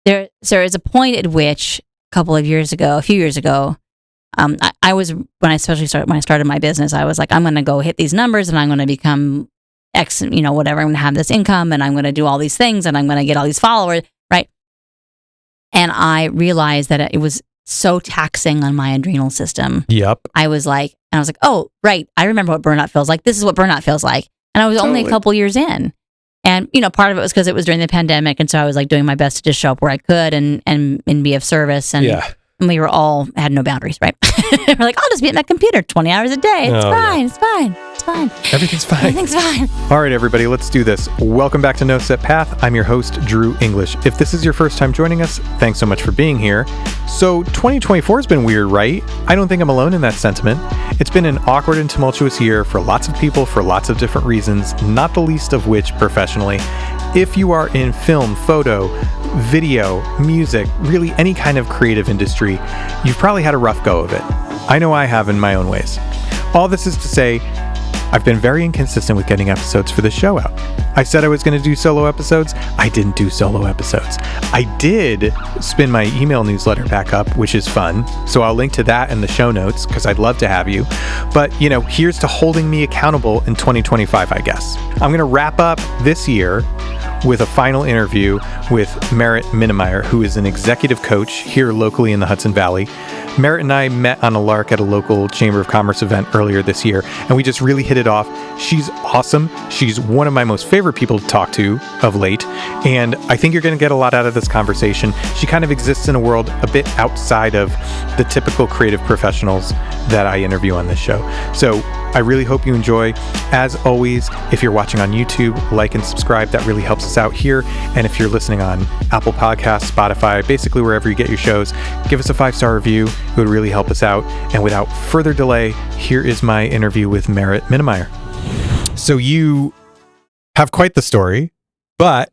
there is a point at which a few years ago, I was, when I started my business, I was like, I'm going to go hit these numbers and I'm going to become X, whatever. I'm going to have this income and I'm going to do all these things and I'm going to get all these followers, right? And I realized that it was so taxing on my adrenal system. Yep. I was like, oh, right. I remember what burnout feels like. This is what burnout feels like. And I was only a couple years in. And, part of it was because it was during the pandemic. And so I was like doing my best to just show up where I could and be of service. And, and we had no boundaries, right? We're like, I'll just be at my computer 20 hours a day. It's fine. Yeah. It's fine. It's fine. Everything's fine. Everything's fine. All right, everybody, let's do this. Welcome back to No Set Path. I'm your host, Drew English. If this is your first time joining us, thanks so much for being here. So 2024 has been weird, right? I don't think I'm alone in that sentiment. It's been an awkward and tumultuous year for lots of people for lots of different reasons, not the least of which professionally. If you are in film, photo, video, music, really any kind of creative industry, you've probably had a rough go of it. I know I have in my own ways. All this is to say, I've been very inconsistent with getting episodes for this show out. I said I was going to do solo episodes. I didn't do solo episodes. I did spin my email newsletter back up, which is fun. So I'll link to that in the show notes because I'd love to have you. But, here's to holding me accountable in 2025, I guess. I'm going to wrap up this year with a final interview with Meritt Minnemeyer, who is an executive coach here locally in the Hudson Valley. Merritt and I met on a lark at a local Chamber of Commerce event earlier this year, and we just really hit it off. She's awesome. She's one of my most favorite people to talk to of late, and I think you're going to get a lot out of this conversation. She kind of exists in a world a bit outside of the typical creative professionals that I interview on this show. So I really hope you enjoy. As always, if you're watching on YouTube, like and subscribe. That really helps us out here. And if you're listening on Apple Podcasts, Spotify, basically wherever you get your shows, give us a 5-star review. It would really help us out. And without further delay, here is my interview with Meritt Minnemeyer. So you have quite the story, but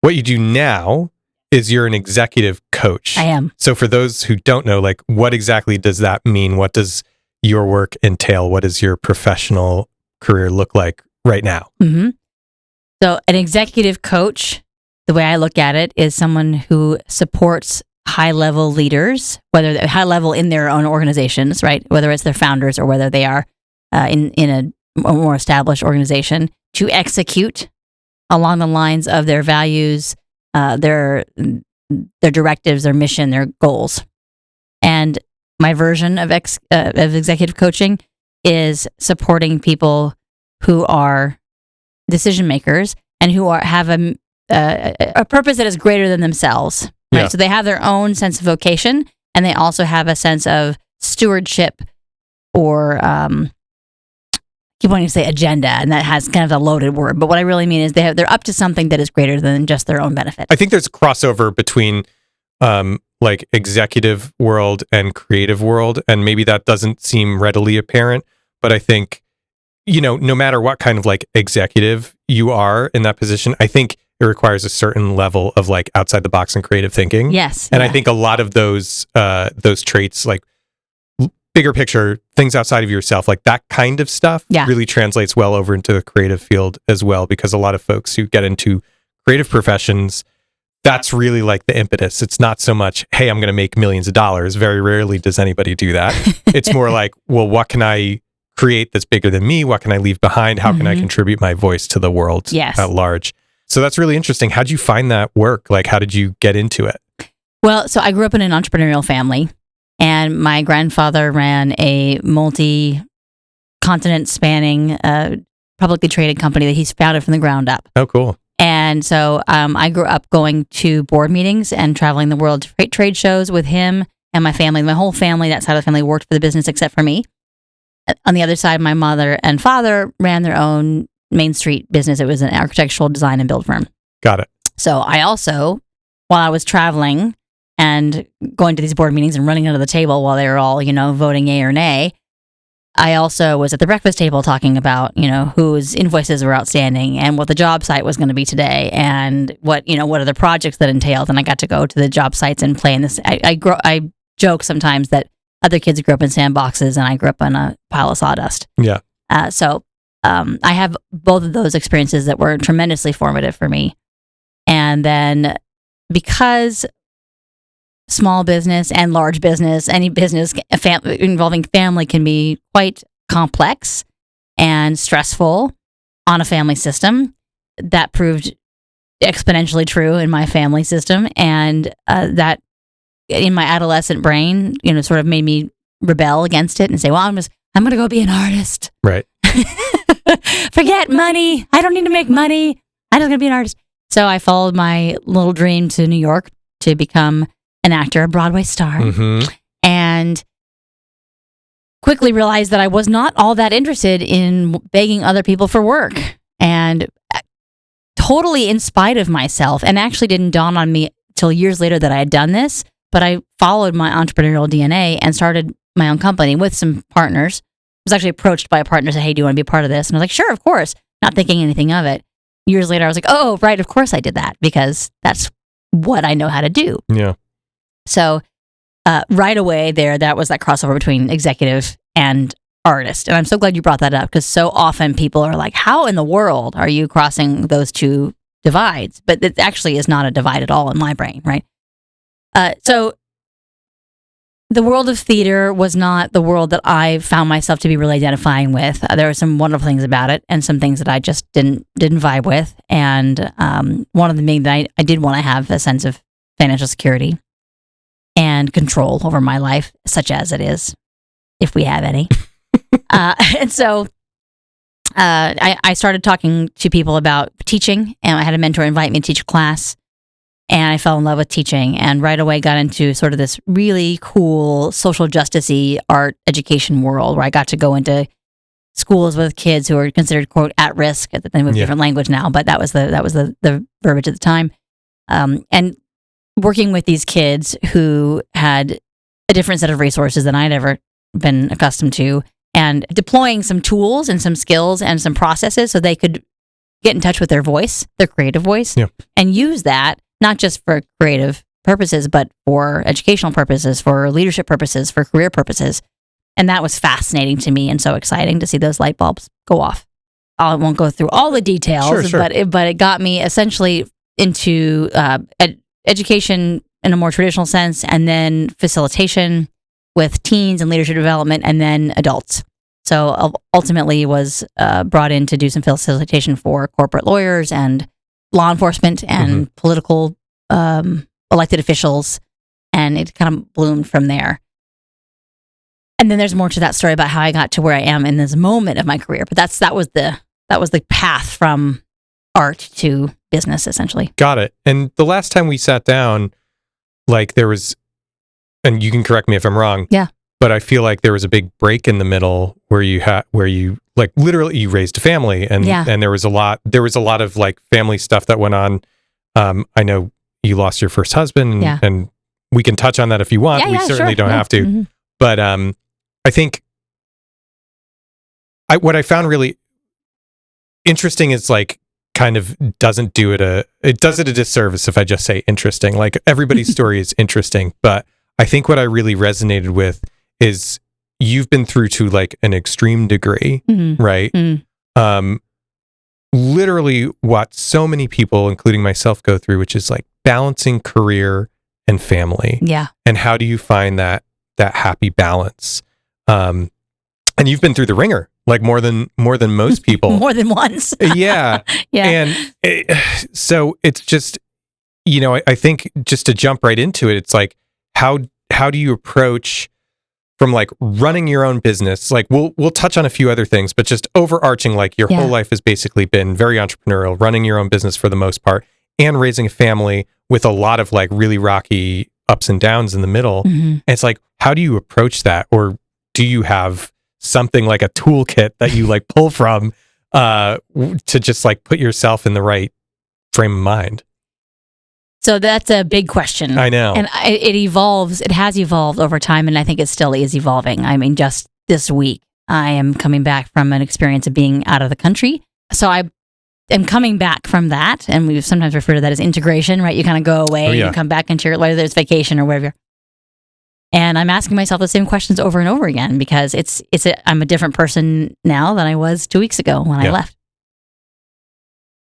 what you do now is you're an executive coach. I am. So for those who don't know, what exactly does that mean? What does your work entail? What does your professional career look like right now? Mm-hmm. So an executive coach, the way I look at it, is someone who supports high-level leaders, whether they're high-level in their own organizations, right? Whether it's their founders or whether they are in a more established organization, to execute along the lines of their values, their directives, their mission, their goals. And my version of executive coaching is supporting people who are decision makers and who have a purpose that is greater than themselves. Right? Yeah. So they have their own sense of vocation, and they also have a sense of stewardship, or I keep wanting to say agenda, and that has kind of a loaded word. But what I really mean is they're up to something that is greater than just their own benefit. I think there's a crossover between executive world and creative world, and maybe that doesn't seem readily apparent, but I think no matter what kind of executive you are in that position, I think it requires a certain level of outside the box and creative thinking. Yes. And I think a lot of those traits, bigger picture, things outside of yourself, that kind of stuff really translates well over into the creative field as well, because a lot of folks who get into creative professions, that's really the impetus. It's not so much, hey, I'm going to make millions of dollars. Very rarely does anybody do that. It's more well, what can I create that's bigger than me? What can I leave behind? How can I contribute my voice to the world at large? So that's really interesting. How'd you find that work? How did you get into it? Well, so I grew up in an entrepreneurial family, and my grandfather ran a multi-continent spanning publicly traded company that he's founded from the ground up. Oh, cool. And so I grew up going to board meetings and traveling the world to trade shows with him and my family. My whole family, that side of the family, worked for the business except for me. On the other side, my mother and father ran their own Main Street business. It was an architectural design and build firm. Got it. So I also, while I was traveling and going to these board meetings and running under the table while they were all, voting yay or nay, I also was at the breakfast table talking about, whose invoices were outstanding and what the job site was going to be today, and what are the projects that entailed. And I got to go to the job sites and play in this. I joke sometimes that other kids grew up in sandboxes and I grew up on a pile of sawdust. Yeah. So I have both of those experiences that were tremendously formative for me. And then because small business and large business, any business involving family can be quite complex and stressful on a family system. That proved exponentially true in my family system, and that in my adolescent brain, sort of made me rebel against it and say, well, I'm going to go be an artist. Right. Forget money. I don't need to make money. I'm just going to be an artist. So I followed my little dream to New York to become an actor, a Broadway star, and quickly realized that I was not all that interested in begging other people for work, and totally in spite of myself. And actually didn't dawn on me till years later that I had done this, but I followed my entrepreneurial DNA and started my own company with some partners. I was actually approached by a partner, said, hey, do you want to be a part of this? And I was like, sure, of course, not thinking anything of it. Years later, I was like, oh, right, of course I did that, because that's what I know how to do. Yeah. So right away there, that was that crossover between executive and artist. And I'm so glad you brought that up, because so often people are like, how in the world are you crossing those two divides? But it actually is not a divide at all in my brain, right? So the world of theater was not the world that I found myself to be really identifying with. There were some wonderful things about it and some things that I just didn't vibe with. And one of the main that I did want to have a sense of financial security and control over my life, such as it is, if we have any. And so I started talking to people about teaching, and I had a mentor invite me to teach a class, and I fell in love with teaching, and right away got into sort of this really cool social justice-y art education world where I got to go into schools with kids who are considered, quote, at risk. At the time, with different language now, but that was the verbiage at the time. And working with these kids who had a different set of resources than I'd ever been accustomed to, and deploying some tools and some skills and some processes so they could get in touch with their voice, their creative voice, and use that not just for creative purposes, but for educational purposes, for leadership purposes, for career purposes. And that was fascinating to me and so exciting to see those light bulbs go off. I won't go through all the details, Sure. But it got me essentially into education in a more traditional sense, and then facilitation with teens and leadership development, and then adults. So ultimately was brought in to do some facilitation for corporate lawyers and law enforcement and political elected officials, and it kind of bloomed from there. And then there's more to that story about how I got to where I am in this moment of my career. But that was the path from art to business, essentially. Got it. And the last time we sat down, like there was, and you can correct me if I'm wrong. Yeah. But I feel like there was a big break in the middle where you like literally you raised a family, and there was a lot of like family stuff that went on. I know you lost your first husband, and we can touch on that if you want. We certainly don't have to. Mm-hmm. But I think what I found really interesting is like kind of it does it a disservice if I just say interesting. Like everybody's story is interesting, but I think what I really resonated with is you've been through to like an extreme degree, right? Mm. Literally what so many people, including myself, go through, which is like balancing career and family. Yeah. And how do you find that happy balance? And you've been through the ringer, like more than most people. More than once. Yeah. And so it's just, I think just to jump right into it, it's like, how do you approach from like running your own business? Like we'll touch on a few other things, but just overarching, like your whole life has basically been very entrepreneurial, running your own business for the most part, and raising a family with a lot of like really rocky ups and downs in the middle. Mm-hmm. And it's like, how do you approach that? Or do you have something like a toolkit that you like pull from to just like put yourself in the right frame of mind? So that's a big question. I know. And it evolves. It has evolved over time, and I think it still is evolving. I mean, just this week, I am coming back from an experience of being out of the country. So I am coming back from that, and we sometimes refer to that as integration, right? You kind of go away and you come back into your, whether it's vacation or whatever. And I'm asking myself the same questions over and over again, because I'm a different person now than I was 2 weeks ago when I left.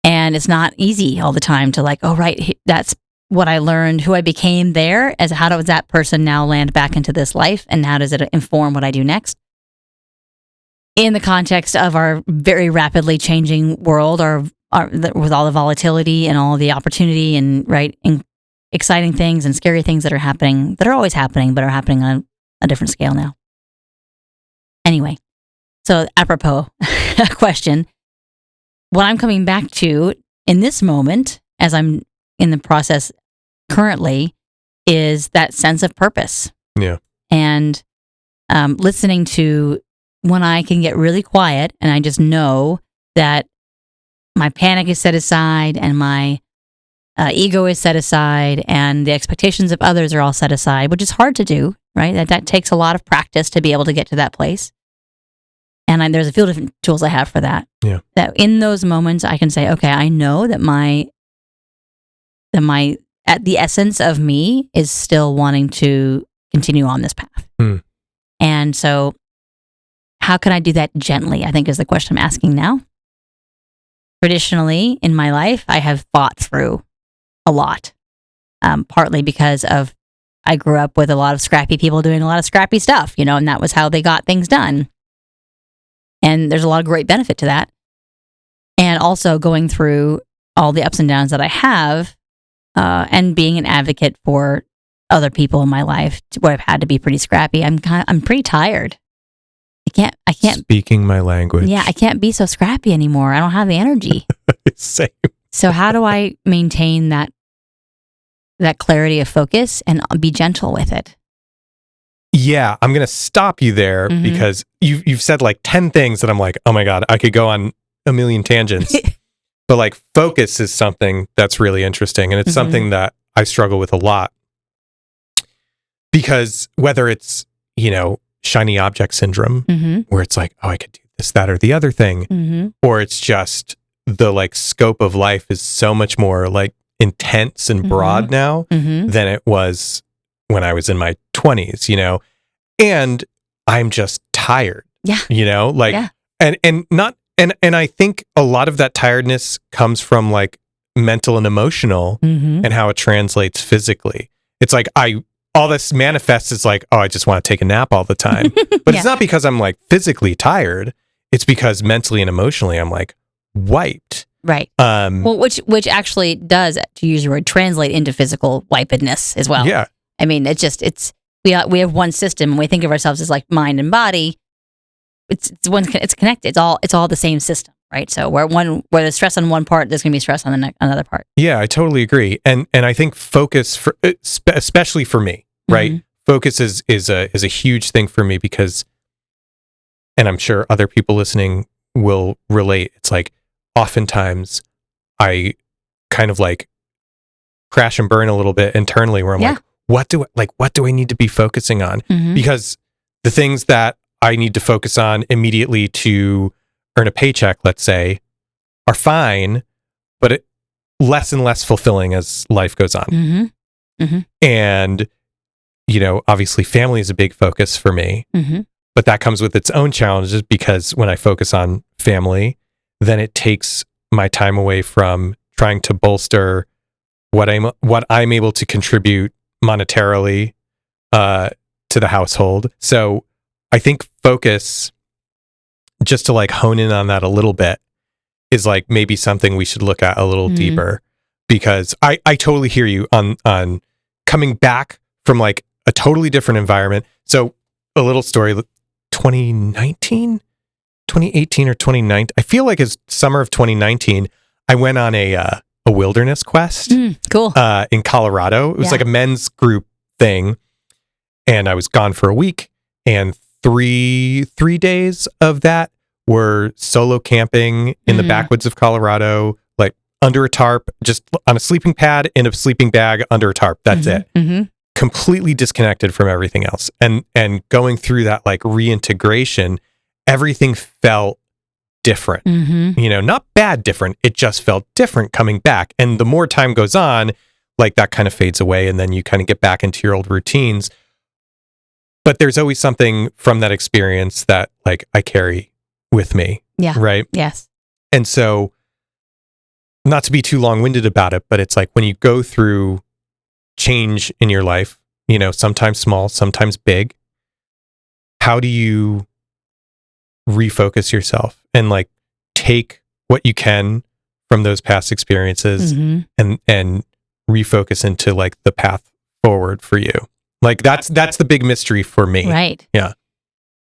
And it's not easy all the time to like, oh, right, that's what I learned, who I became there, as how does that person now land back into this life, and how does it inform what I do next? In the context of our very rapidly changing world, with all the volatility and all the opportunity and exciting things and scary things that are always happening, but are happening on a different scale now. Anyway, so apropos question, what I'm coming back to in this moment, as I'm in the process currently, is that sense of purpose. Yeah. And listening to when I can get really quiet and I just know that my panic is set aside and my ego is set aside and the expectations of others are all set aside, which is hard to do, right? That takes a lot of practice to be able to get to that place. And there's a few different tools I have for that. Yeah. That in those moments I can say, okay, I know that at the essence of me is still wanting to continue on this path. And so how can I do that gently, I think is the question I'm asking now. Traditionally in my life, I have fought through a lot, partly because I grew up with a lot of scrappy people doing a lot of scrappy stuff, and that was how they got things done. And there's a lot of great benefit to that. And also going through all the ups and downs that I have, and being an advocate for other people in my life where I've had to be pretty scrappy. I'm pretty tired. I can't speaking my language. Yeah, I can't be so scrappy anymore. I don't have the energy. Same. So how do I maintain that clarity of focus and be gentle with it? Yeah, I'm going to stop you there because you've said like 10 things that I'm like, oh my God, I could go on a million tangents. But like focus is something that's really interesting. And it's something that I struggle with a lot. Because whether it's, shiny object syndrome, where it's like, oh, I could do this, that, or the other thing, or it's just the like scope of life is so much more like intense and broad now than it was when I was in my 20s, and I'm just tired. Yeah. And I think a lot of that tiredness comes from like mental and emotional and how it translates physically. It's like all this manifests as like, oh, I just want to take a nap all the time. But it's not because I'm like physically tired. It's because mentally and emotionally I'm like wiped. Right. Well, which actually does, to use your word, translate into physical wipedness as well. Yeah. I mean, we have one system and we think of ourselves as like mind and body. It's connected. It's all the same system, right? So where there's stress on one part, there's going to be stress on another part. Yeah, I totally agree. And I think focus, especially for me, right? Focus is a huge thing for me because, and I'm sure other people listening will relate. It's like oftentimes I kind of like crash and burn a little bit internally where I'm like, what do I need to be focusing on? Because the things that I need to focus on immediately to earn a paycheck, let's say, are fine, but less and less fulfilling as life goes on. And, obviously family is a big focus for me, but that comes with its own challenges because when I focus on family, then it takes my time away from trying to bolster what I'm able to contribute monetarily to the household. So I think focus, just to like hone in on that a little bit, is like maybe something we should look at a little deeper, because I totally hear you on coming back from like a totally different environment. So a little story, 2018 or 2019, I feel like it's summer of 2019, I went on a wilderness quest. Cool. In Colorado. It was like a men's group thing. And I was gone for a week, and three days of that were solo camping in the backwoods of Colorado, like under a tarp, just on a sleeping pad in a sleeping bag under a tarp. That's it. Completely disconnected from everything else. And going through that like reintegration, everything felt different. Not bad different. It just felt different coming back. And the more time goes on, like that kind of fades away, and then you kind of get back into your old routines. But there's always something from that experience that like I carry with me. Yeah. Right? Yes. And so, not to be too long-winded about it, but it's like when you go through change in your life, sometimes small, sometimes big, how do you refocus yourself and like take what you can from those past experiences and refocus into like the path forward for you? Like that's the big mystery for me. Right. Yeah.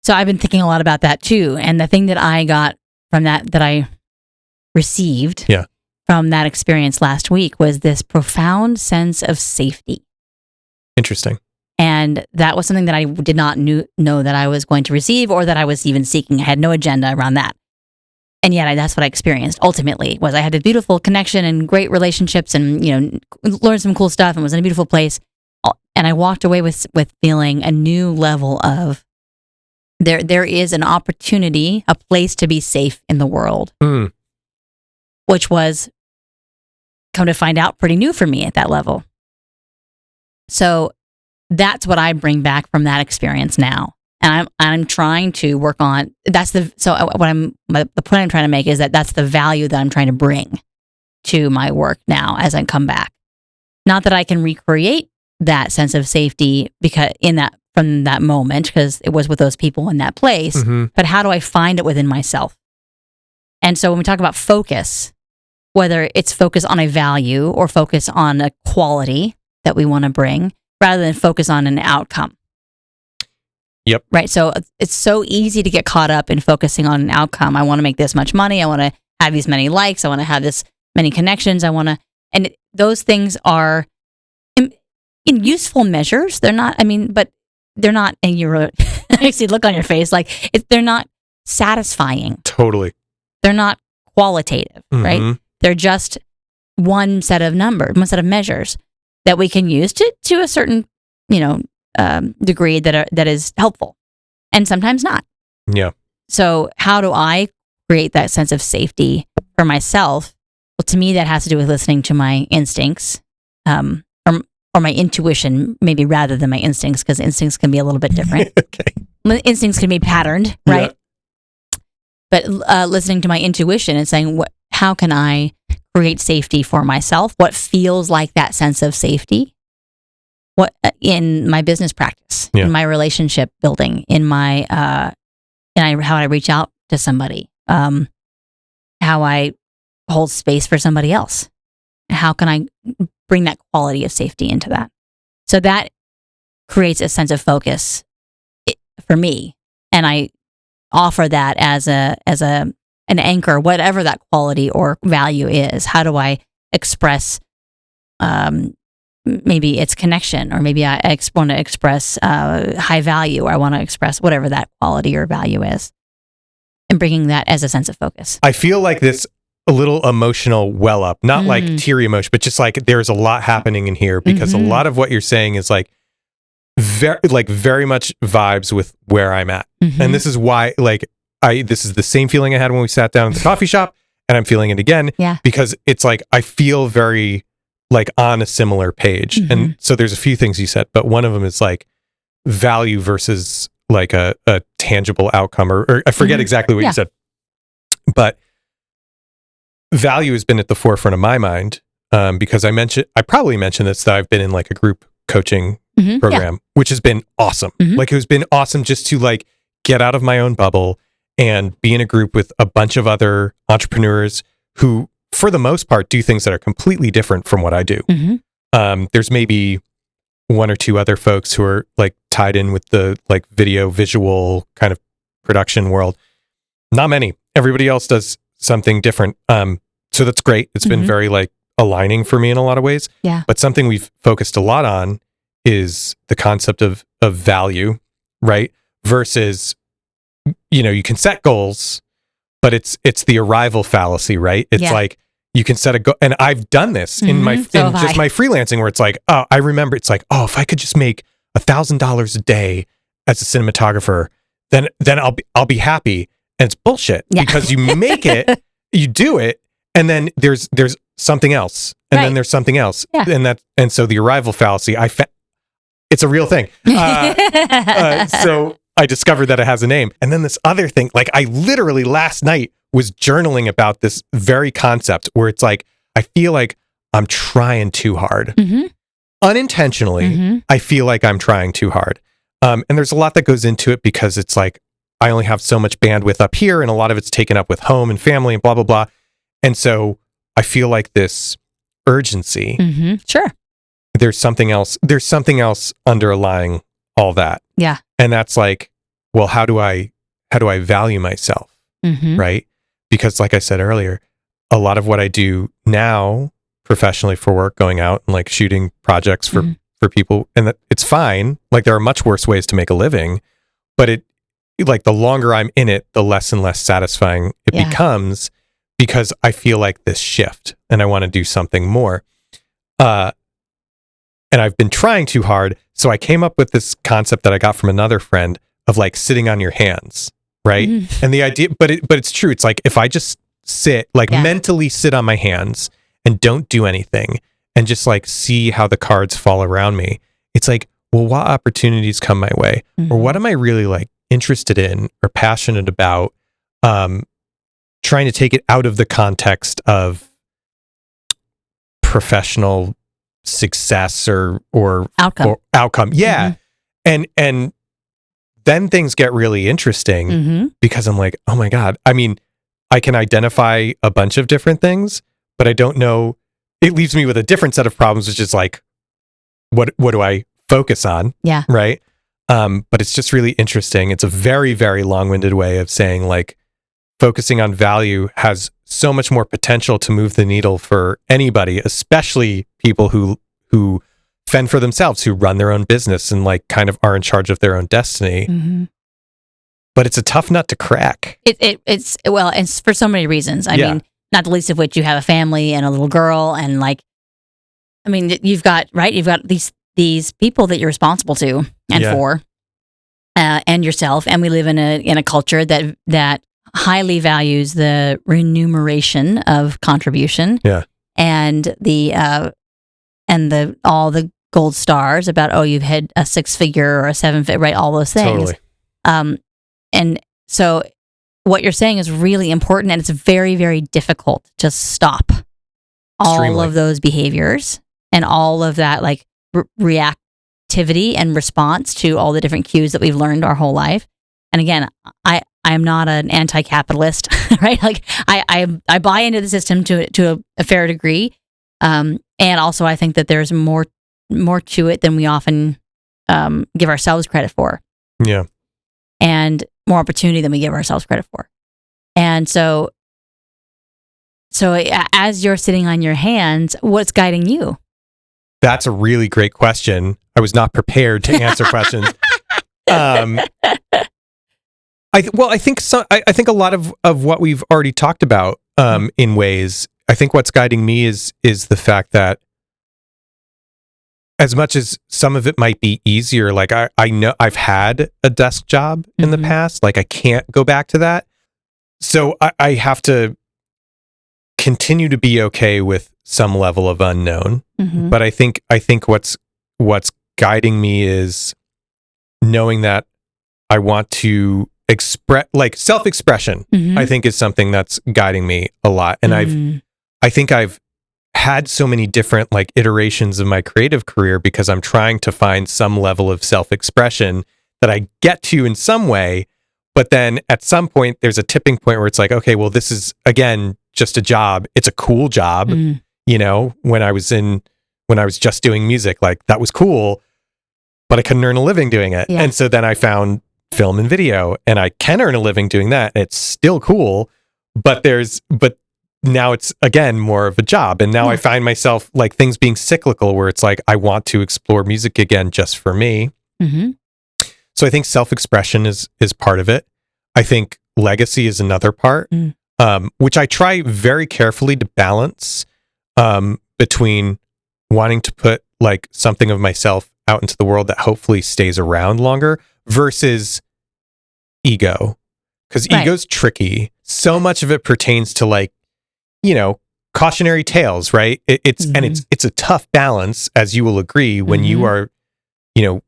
So I've been thinking a lot about that too. And the thing that I got from that I received from that experience last week was this profound sense of safety. Interesting. And that was something that I did not know that I was going to receive or that I was even seeking. I had no agenda around that. And yet that's what I experienced ultimately. Was I had a beautiful connection and great relationships and, learned some cool stuff and was in a beautiful place. And I walked away with feeling a new level of there is an opportunity, a place to be safe in the world, which was, come to find out, pretty new for me at that level. So that's what I bring back from that experience now. And I'm trying to work on, the point I'm trying to make is that that's the value that I'm trying to bring to my work now as I come back. Not that I can recreate that sense of safety from that moment, because it was with those people in that place, but how do I find it within myself? And so when we talk about focus, whether it's focus on a value or focus on a quality that we want to bring, rather than focus on an outcome. Yep. Right. So it's so easy to get caught up in focusing on an outcome. I want to make this much money. I want to have these many likes. I want to have this many connections. And those things are in useful measures. They're not, but they're not, and I see the look on your face, like they're not satisfying. Totally. They're not qualitative, right? They're just one set of measures that we can use to a certain, degree that is helpful, and sometimes not. Yeah. So how do I create that sense of safety for myself? Well, to me, that has to do with listening to my instincts, or my intuition, maybe rather than my instincts, because instincts can be a little bit different. Okay. Instincts can be patterned, right? Yeah. But listening to my intuition and saying, how can I create safety for myself? What feels like that sense of safety? What in my business practice, in my relationship building, in my how I reach out to somebody, how I hold space for somebody else. How can I bring that quality of safety into that? So that creates a sense of focus for me, and I offer that as an anchor, whatever that quality or value is. How do I express? Maybe it's connection, or maybe I want to express high value, or I want to express whatever that quality or value is, and bringing that as a sense of focus. I feel like this a little emotional well up, not like teary emotion, but just like there's a lot happening in here, because a lot of what you're saying is like very much vibes with where I'm at. And this is why this is the same feeling I had when we sat down at the coffee shop, and I'm feeling it again, because it's like I feel very like on a similar page. And so there's a few things you said, but one of them is like value versus like a tangible outcome, or I forget exactly what you said, but value has been at the forefront of my mind, because I probably mentioned this, that I've been in like a group coaching program, which has been awesome. Like it has been awesome just to like get out of my own bubble and be in a group with a bunch of other entrepreneurs who, for the most part, do things that are completely different from what I do. There's maybe one or two other folks who are like tied in with the like visual kind of production world. Not many. Everybody else does something different. So that's great. It's been very like aligning for me in a lot of ways. Yeah. But something we've focused a lot on is the concept of value, right? Versus, you can set goals, but it's the arrival fallacy, right? It's like you can set a goal, and I've done this in my freelancing, where it's like, oh, I remember it's like, oh, if I could just make $1,000 a day as a cinematographer, then I'll be happy. And it's bullshit, because you make it, you do it, and then there's something else, and then there's something else, and so the arrival fallacy, it's a real thing. So I discovered that it has a name. And then this other thing, like I literally last night was journaling about this very concept, where it's like I feel like I'm trying too hard. unintentionally, I feel like I'm trying too hard. And there's a lot that goes into it because it's like, I only have so much bandwidth up here and a lot of it's taken up with home and family and blah, blah, blah. And so I feel like this urgency. Sure. There's something else underlying all that. Yeah. And that's like, well, how do I value myself? Right? Because like I said earlier, a lot of what I do now professionally for work, going out and like shooting projects for people, and it's fine. Like there are much worse ways to make a living, but it, like the longer I'm in it, the less and less satisfying it becomes, because I feel like this shift and I want to do something more. And I've been trying too hard. So I came up with this concept that I got from another friend of like sitting on your hands. Right. And the idea, but it's true. It's like, if I just sit, like mentally sit on my hands and don't do anything and just like see how the cards fall around me, it's like, well, what opportunities come my way, or what am I really like interested in or passionate about? Trying to take it out of the context of professional success or outcome. Yeah. And then things get really interesting because I'm like, oh my God. I mean, I can identify a bunch of different things, but I don't know. It leaves me with a different set of problems, which is like, what do I focus on? Yeah. Right. But it's just really interesting. It's a very, very long-winded way of saying like, focusing on value has so much more potential to move the needle for anybody, especially people who fend for themselves, who run their own business and like kind of are in charge of their own destiny. But it's a tough nut to crack. It's well, it's for so many reasons. I mean, not the least of which you have a family and a little girl, and like, I mean, you've got these people that you're responsible to and for, and yourself. And we live in a culture that highly values the remuneration of contribution. Yeah. And all the gold stars about, oh, you've had a 6-figure or a 7-figure, right? All those things. Totally. And so what you're saying is really important, and it's very, very difficult to stop all of those behaviors and all of that like reactivity and response to all the different cues that we've learned our whole life. And again, I'm not an anti-capitalist, right? Like I buy into the system to a fair degree. And also I think that there's more to it than we often give ourselves credit for. Yeah. And more opportunity than we give ourselves credit for. And so as you're sitting on your hands, what's guiding you? That's a really great question. I was not prepared to answer questions. I think a lot of what we've already talked about in ways. I think what's guiding me is the fact that as much as some of it might be easier, like I know I've had a desk job in the past, like I can't go back to that. So I have to continue to be okay with some level of unknown. But I think what's guiding me is knowing that I want to express, like self-expression, I think is something that's guiding me a lot. And I think I've had so many different like iterations of my creative career because I'm trying to find some level of self-expression that I get to in some way. But then at some point there's a tipping point where it's like, okay, well, this is again, just a job. It's a cool job. You know, when I was just doing music, like that was cool, but I couldn't earn a living doing it. And so then I found film and video, and I can earn a living doing that. And it's still cool, but now it's again more of a job. And now I find myself like things being cyclical where it's like, I want to explore music again just for me. So I think self-expression is part of it. I think legacy is another part, which I try very carefully to balance between wanting to put like something of myself out into the world that hopefully stays around longer versus ego, because ego's tricky. So much of it pertains to like, you know, cautionary tales, right? It's a tough balance, as you will agree, when you are, you know,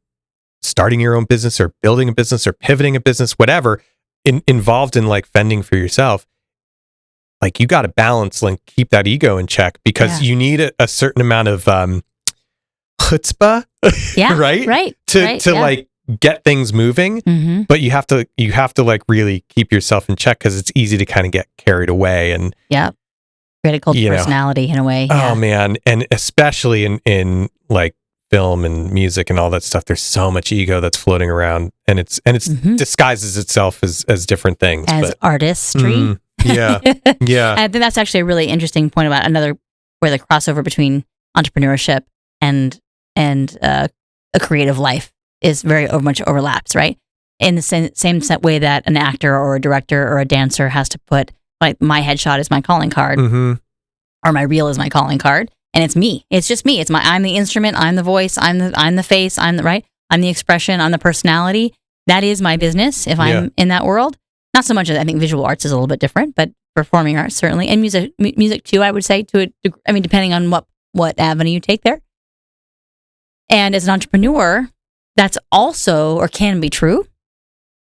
starting your own business or building a business or pivoting a business, whatever, involved in like fending for yourself. Like you got to balance, like keep that ego in check, because you need a certain amount of chutzpah, Yeah. right? To like get things moving, but you have to like really keep yourself in check because it's easy to kind of get carried away and create a cult personality in a way. Oh man, and especially in like film and music and all that stuff, there's so much ego that's floating around, and it's disguises itself as different things, as artistry. Yeah. I think that's actually a really interesting point about where the crossover between entrepreneurship and a creative life is very much overlaps, right? In the same way that an actor or a director or a dancer has to put, like, my headshot is my calling card, or my reel is my calling card, and it's me. It's just me. I'm the instrument. I'm the voice. I'm the face. I'm the expression. I'm the personality. That is my business. If I'm in that world, not so much. I think visual arts is a little bit different, but performing arts certainly, and music too. I would say to a degree, I mean, depending on what avenue you take there. And as an entrepreneur, that's also or can be true.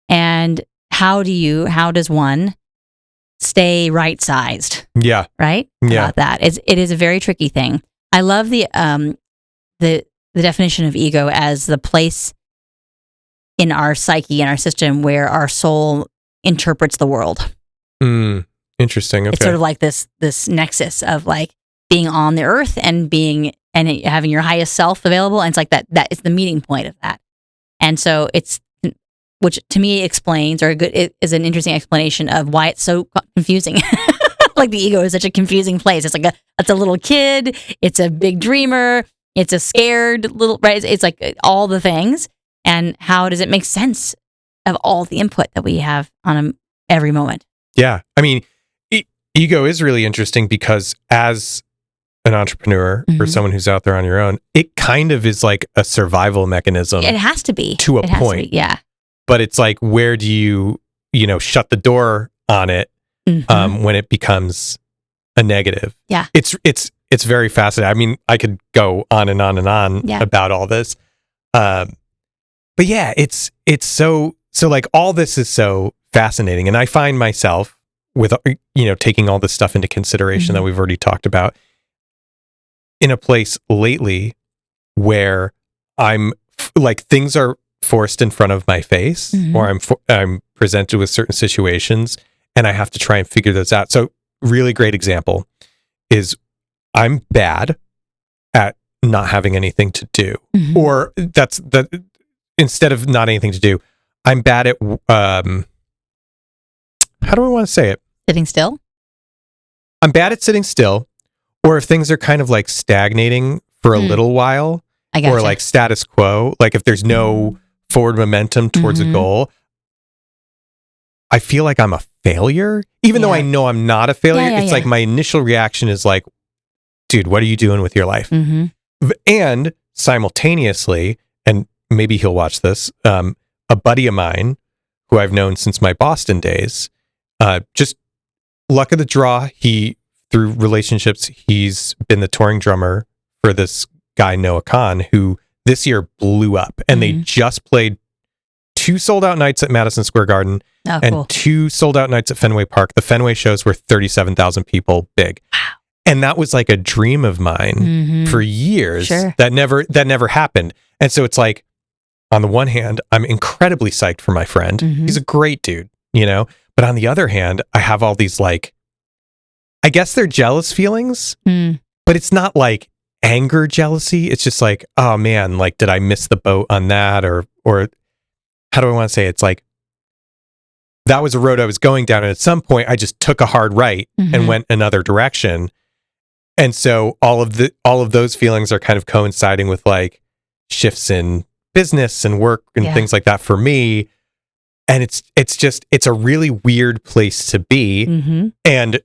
And how does one stay right sized? Yeah. Right? Yeah. About that. It is a very tricky thing. I love the definition of ego as the place in our psyche, in our system, where our soul interprets the world. Interesting. Okay. It's sort of like this nexus of like being on the earth and having your highest self available. And it's like that is the meeting point of that. And so which to me explains, or it is an interesting explanation of why it's so confusing. Like the ego is such a confusing place. It's like it's a little kid. It's a big dreamer. It's a scared little, right? It's like all the things. And how does it make sense of all the input that we have on every moment? Yeah. I mean, ego is really interesting because as an entrepreneur or someone who's out there on your own, it kind of is like a survival mechanism. It has to be. To a point. Yeah. But it's like, where do you shut the door on it when it becomes a negative? Yeah. It's very fascinating. I mean, I could go on and on and on about all this. But yeah, it's so like all this is so fascinating. And I find myself with, taking all this stuff into consideration that we've already talked about, in a place lately where I'm like, things are forced in front of my face, or I'm presented with certain situations and I have to try and figure those out. So really great example is I'm bad at not having anything to do, or instead of not anything to do, I'm bad at, how do I want to say it? Sitting still? I'm bad at sitting still, or if things are kind of like stagnating for a little while, or like status quo, like if there's no forward momentum towards a goal, I feel like I'm a failure, even though I know I'm not a failure. It's like my initial reaction is like, dude, what are you doing with your life? And simultaneously, and maybe he'll watch this, a buddy of mine who I've known since my Boston days, just luck of the draw, through relationships, he's been the touring drummer for this guy, Noah Khan, who this year blew up. And they just played 2 sold-out nights at Madison Square Garden and 2 sold-out nights at Fenway Park. The Fenway shows were 37,000 people big. Wow. And that was like a dream of mine for years that never happened. And so it's like, on the one hand, I'm incredibly psyched for my friend. He's a great dude, but on the other hand, I have all these, like, I guess they're jealous feelings, but it's not like anger jealousy. It's just like, oh man, like, did I miss the boat on that? Or how do I want to say it? It's like, that was a road I was going down. And at some point I just took a hard right and went another direction. And so all of those feelings are kind of coinciding with like shifts in business and work and things like that for me. And it's a really weird place to be. And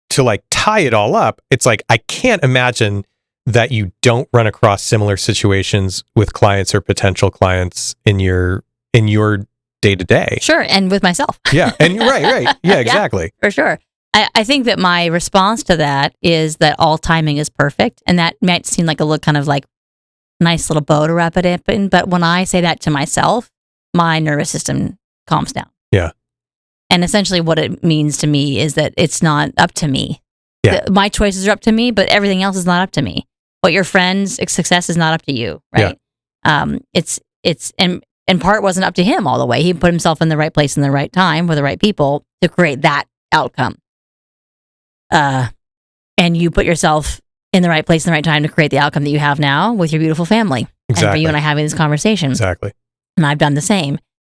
to like tie it all up, it's like, I can't imagine that you don't run across similar situations with clients or potential clients in your day to day. Sure. And with myself. Yeah. And right. Yeah, exactly. For sure. I think that my response to that is that all timing is perfect. And that might seem like a look kind of like nice little bow to wrap it in. But when I say that to myself, my nervous system calms down. Yeah. And essentially what it means to me is that it's not up to me. Yeah. My choices are up to me, but everything else is not up to me. what your friend's success is not up to you, right? It's in part wasn't up to him all the way. He put himself in the right place in the right time with the right people to create that outcome. And you put yourself in the right place in the right time to create the outcome that you have now with your beautiful family. Exactly. And for you and I having this conversation. Exactly. And I've done the same.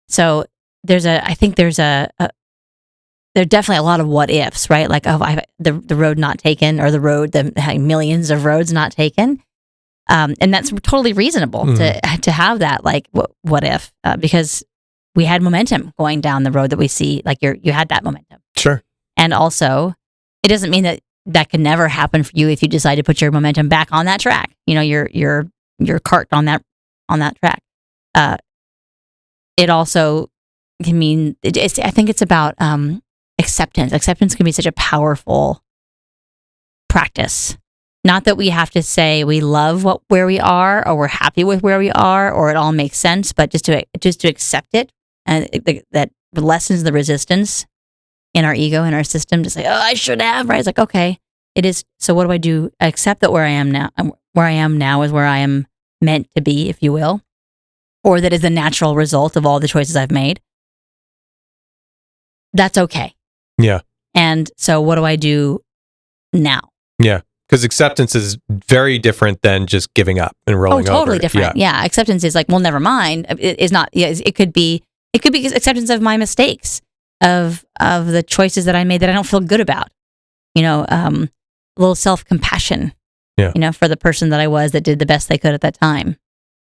So I think there's there are definitely a lot of what ifs, right? Like, the road not taken, or the millions of roads not taken. And that's totally reasonable to have that, like, what if, because we had momentum going down the road that we see, like you had that momentum. Sure. And also, it doesn't mean that can never happen for you if you decide to put your momentum back on that track. Your cart on that track. It also can mean, I think it's about acceptance. Acceptance can be such a powerful practice. Not that we have to say we love where we are, or we're happy with where we are, or it all makes sense, but just to accept it, and that lessens the resistance in our ego, in our system, to say, oh, I should have, right? It's like, okay, it is. So what do I do? I accept that where I am now is where I am meant to be, if you will, or that is the natural result of all the choices I've made. That's okay. Yeah. And so what do I do now? Yeah. Because acceptance is very different than just giving up and rolling over. Oh, totally different. Yeah. Acceptance is like, well, never mind. It is not. Yeah, it could be acceptance of my mistakes, of the choices that I made that I don't feel good about. A little self-compassion. Yeah. For the person that I was, that did the best they could at that time,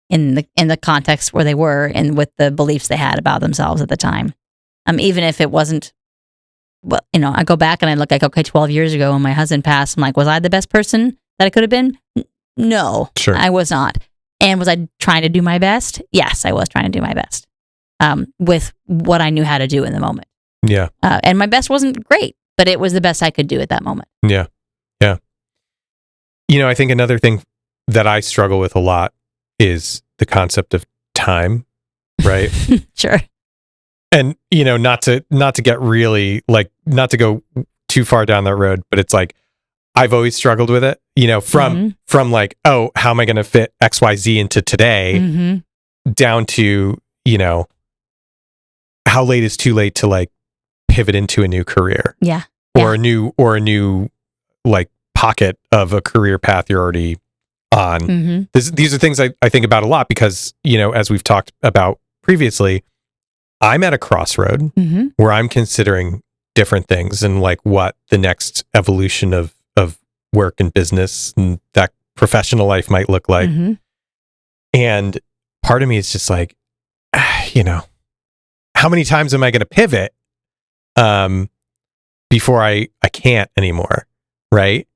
in the context where they were, and with the beliefs they had about themselves at the time. Even if it wasn't. Well, I go back and I look like, okay, 12 years ago when my husband passed, I'm like, was I the best person that I could have been? No, sure, I was not. And was I trying to do my best? Yes, I was trying to do my best with what I knew how to do in the moment. Yeah. And my best wasn't great, but it was the best I could do at that moment. Yeah. Yeah. I think another thing that I struggle with a lot is the concept of time, right? Sure. And, not to get really, like, not to go too far down that road, but it's like, I've always struggled with it, from like, oh, how am I going to fit XYZ into today, down to, how late is too late to, like, pivot into a new career. Yeah. Or a new like pocket of a career path you're already on. These are things I think about a lot because, as we've talked about previously, I'm at a crossroad where I'm considering different things and, like, what the next evolution of work and business and that professional life might look like. And part of me is just like, how many times am I going to pivot before I can't anymore? Right.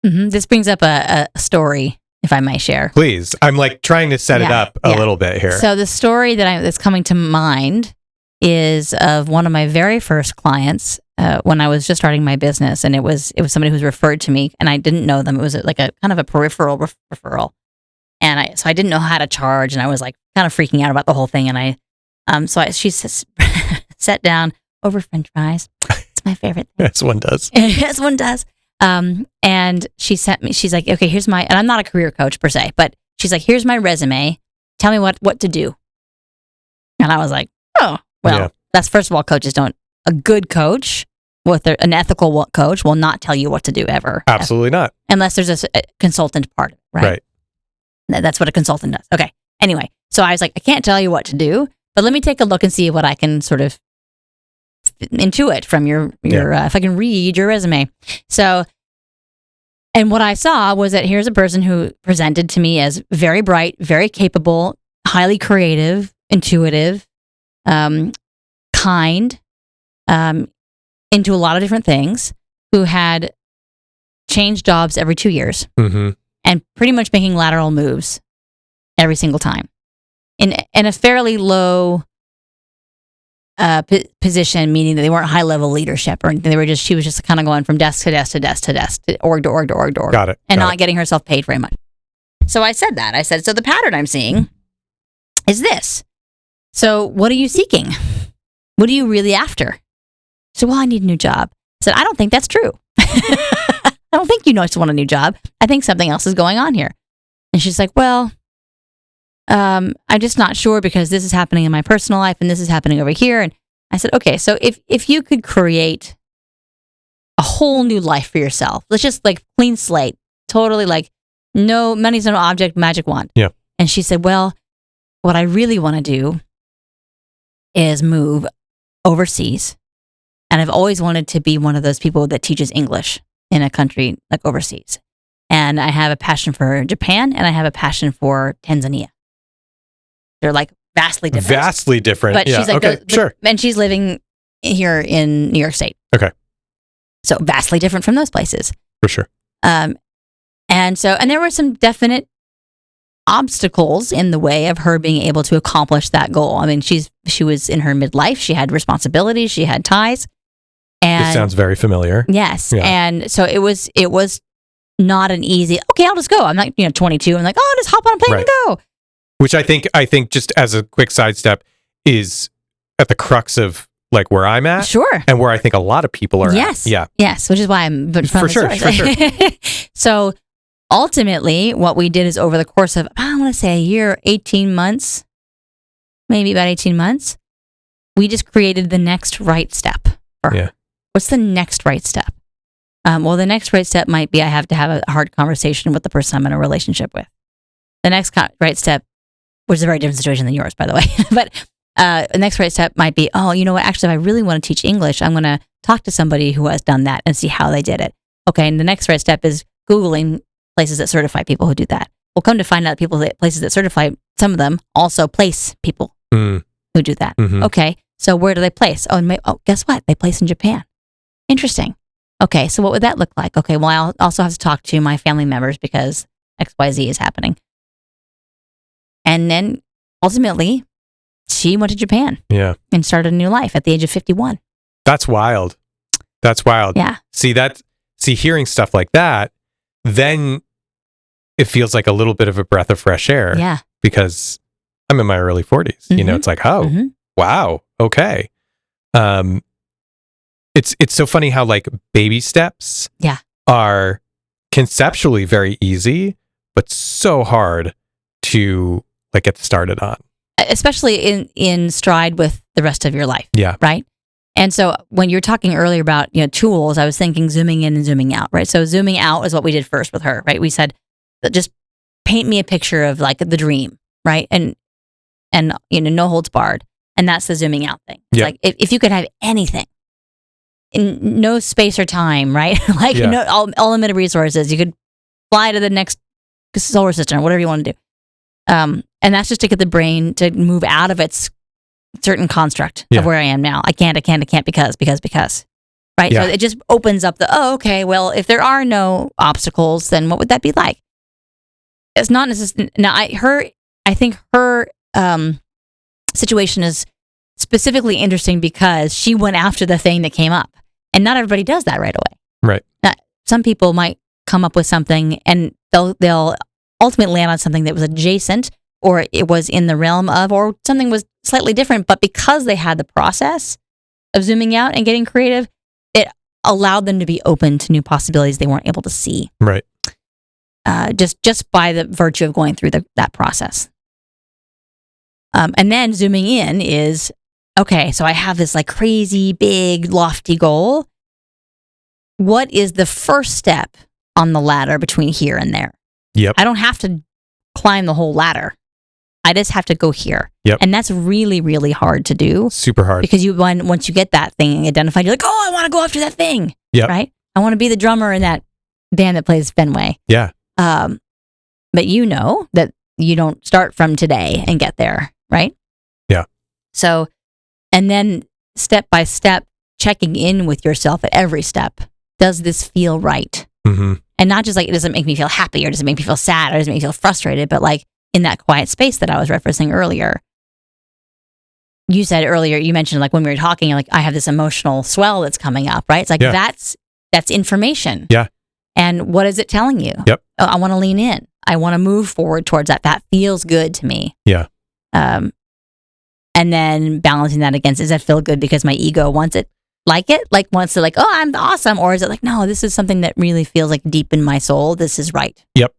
This brings up a story, if I might share. Please. I'm, like, trying to set it up a little bit here. So the story that's coming to mind is of one of my very first clients when I was just starting my business, and it was somebody who was referred to me, and I didn't know them. It was like a kind of a peripheral referral, and so I didn't know how to charge, and I was, like, kind of freaking out about the whole thing, and she sat down over French fries. It's my favorite thing. Yes, one does. Yes, one does. And she's like, okay, and I'm not a career coach per se, but she's like, here's my resume. Tell me what to do. And I was like, oh, well, that's, first of all, a good coach an ethical coach will not tell you what to do ever. Absolutely not. Unless there's a consultant part of it, right? That's what a consultant does. Okay. Anyway, so I was like, I can't tell you what to do, but let me take a look and see what I can sort of intuit from your if I can read your resume. So, and what I saw was that here's a person who presented to me as very bright, very capable, highly creative, intuitive, kind, into a lot of different things, who had changed jobs every 2 years and pretty much making lateral moves every single time in a fairly low position, meaning that they weren't high level leadership or anything. She was just kind of going from desk to desk to desk to desk, to org to org to org to org. Got it. And not getting herself paid very much. So I said, so the pattern I'm seeing is this. So what are you seeking? What are you really after? So, well, I need a new job. I said, I don't think that's true. don't think you just want a new job. I think something else is going on here. And she's like, well, I'm just not sure because this is happening in my personal life and this is happening over here. And I said, okay, so if you could create a whole new life for yourself, let's just like clean slate, totally like no money's no object, magic wand. Yeah. And she said, well, what I really want to do is move overseas. And I've always wanted to be one of those people that teaches English in a country like overseas. And I have a passion for Japan and I have a passion for Tanzania. They're like vastly different. Vastly different. But she's like, okay, sure. And she's living here in New York State. Okay. So vastly different from those places. For sure. And there were some definite obstacles in the way of her being able to accomplish that goal. I mean, she was in her midlife. She had responsibilities. She had ties. And this sounds very familiar. Yes. Yeah. And so it was not an easy, okay, I'll just go. I'm like, 22. I'm like, oh, I'll just hop on a plane and go. Which I think just as a quick sidestep is at the crux of like where I'm at. Sure. And where I think a lot of people are yes. at. Yeah. Yes. Which is why I'm for sure. So ultimately what we did is over the course of, I want to say a year, 18 months, maybe about 18 months, we just created the next right step for her. Yeah. What's the next right step? Well, the next right step might be I have to have a hard conversation with the person I'm in a relationship with. The next right step, which is a very different situation than yours, by the way. But the next right step might be, oh, you know what? Actually, if I really want to teach English, I'm going to talk to somebody who has done that and see how they did it. Okay, and the next right step is Googling places that certify people who do that. We'll come to find out places that certify, some of them also place people who do that. Mm-hmm. Okay, so where do they place? Oh, guess what? They place in Japan. Interesting. Okay, so what would that look like? Okay, well, I'll also have to talk to my family members because XYZ is happening. And then ultimately, she went to Japan. Yeah. And started a new life at the age of 51. That's wild. Yeah. See, hearing stuff like that, then it feels like a little bit of a breath of fresh air. Yeah. Because I'm in my early 40s. Mm-hmm. It's like, oh, wow. Okay. It's so funny how like baby steps are conceptually very easy, but so hard to like get started on. Especially in stride with the rest of your life. Yeah. Right. And so when you're talking earlier about, tools, I was thinking zooming in and zooming out, right? So zooming out is what we did first with her, right? We said, just paint me a picture of like the dream, right? And no holds barred. And that's the zooming out thing. It's like if you could have anything in no space or time, right? Like all limited resources, you could fly to the next solar system or whatever you want to do. And that's just to get the brain to move out of its certain construct of where I am now. I can't because. Right? Yeah. So it just opens up okay, well, if there are no obstacles, then what would that be like? It's not necessarily, now I think her situation is specifically interesting because she went after the thing that came up. And not everybody does that right away. Right. Some people might come up with something and they'll ultimately land on something that was adjacent or it was in the realm of, or something was slightly different, but because they had the process of zooming out and getting creative, it allowed them to be open to new possibilities they weren't able to see. Right. Just by the virtue of going through that process. And then zooming in is, okay, so I have this like crazy, big, lofty goal. What is the first step on the ladder between here and there? Yep. I don't have to climb the whole ladder. I just have to go here. Yep. And that's really, really hard to do. Super hard. Because once you get that thing identified, you're like, oh, I want to go after that thing. Yep. Right? I want to be the drummer in that band that plays Fenway. Yeah. But you know that you don't start from today and get there, right? Yeah. So, and then step by step, checking in with yourself at every step. Does this feel right? Mm-hmm. And not just like, it doesn't make me feel happy or does it make me feel sad or does it make me feel frustrated, but like in that quiet space that I was referencing earlier. You said earlier, you mentioned like when we were talking, like I have this emotional swell that's coming up, right? It's like that's information. Yeah. And what is it telling you? Yep. Oh, I want to lean in. I want to move forward towards that. That feels good to me. Yeah. And then balancing that against, does that feel good because my ego wants it like it? Like wants to like, oh, I'm awesome. Or is it like, no, this is something that really feels like deep in my soul. This is right. Yep.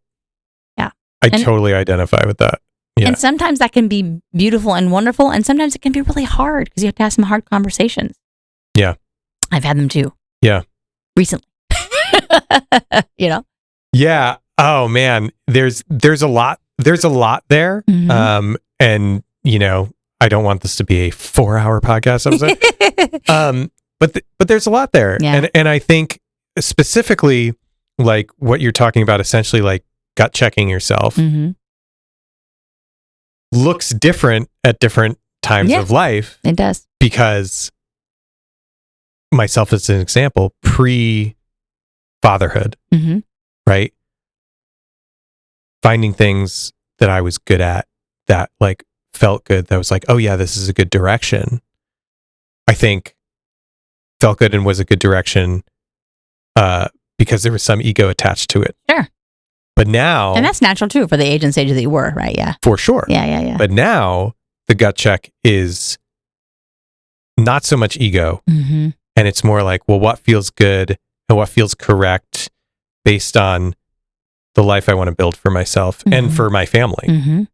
Yeah. I totally identify with that. Yeah. And sometimes that can be beautiful and wonderful. And sometimes it can be really hard because you have to have some hard conversations. Yeah. I've had them too. Yeah. Recently. Yeah. Oh man. There's a lot there. Mm-hmm. And I don't want this to be a 4-hour podcast episode. But there's a lot there. Yeah. And I think specifically like what you're talking about, essentially like gut checking yourself, Mm-hmm. looks different at different times of life. It does. Because myself as an example, pre-fatherhood, Mm-hmm. right? Finding things that I was good at that like felt good, that was like, oh yeah, this is a good direction. I think felt good and was a good direction because there was some ego attached to it. Sure. But now... And that's natural too for the age and stage that you were, right? Yeah. For sure. Yeah. But now the gut check is not so much ego. Mm-hmm. And it's more like, well, what feels good and what feels correct based on the life I want to build for myself and for my family,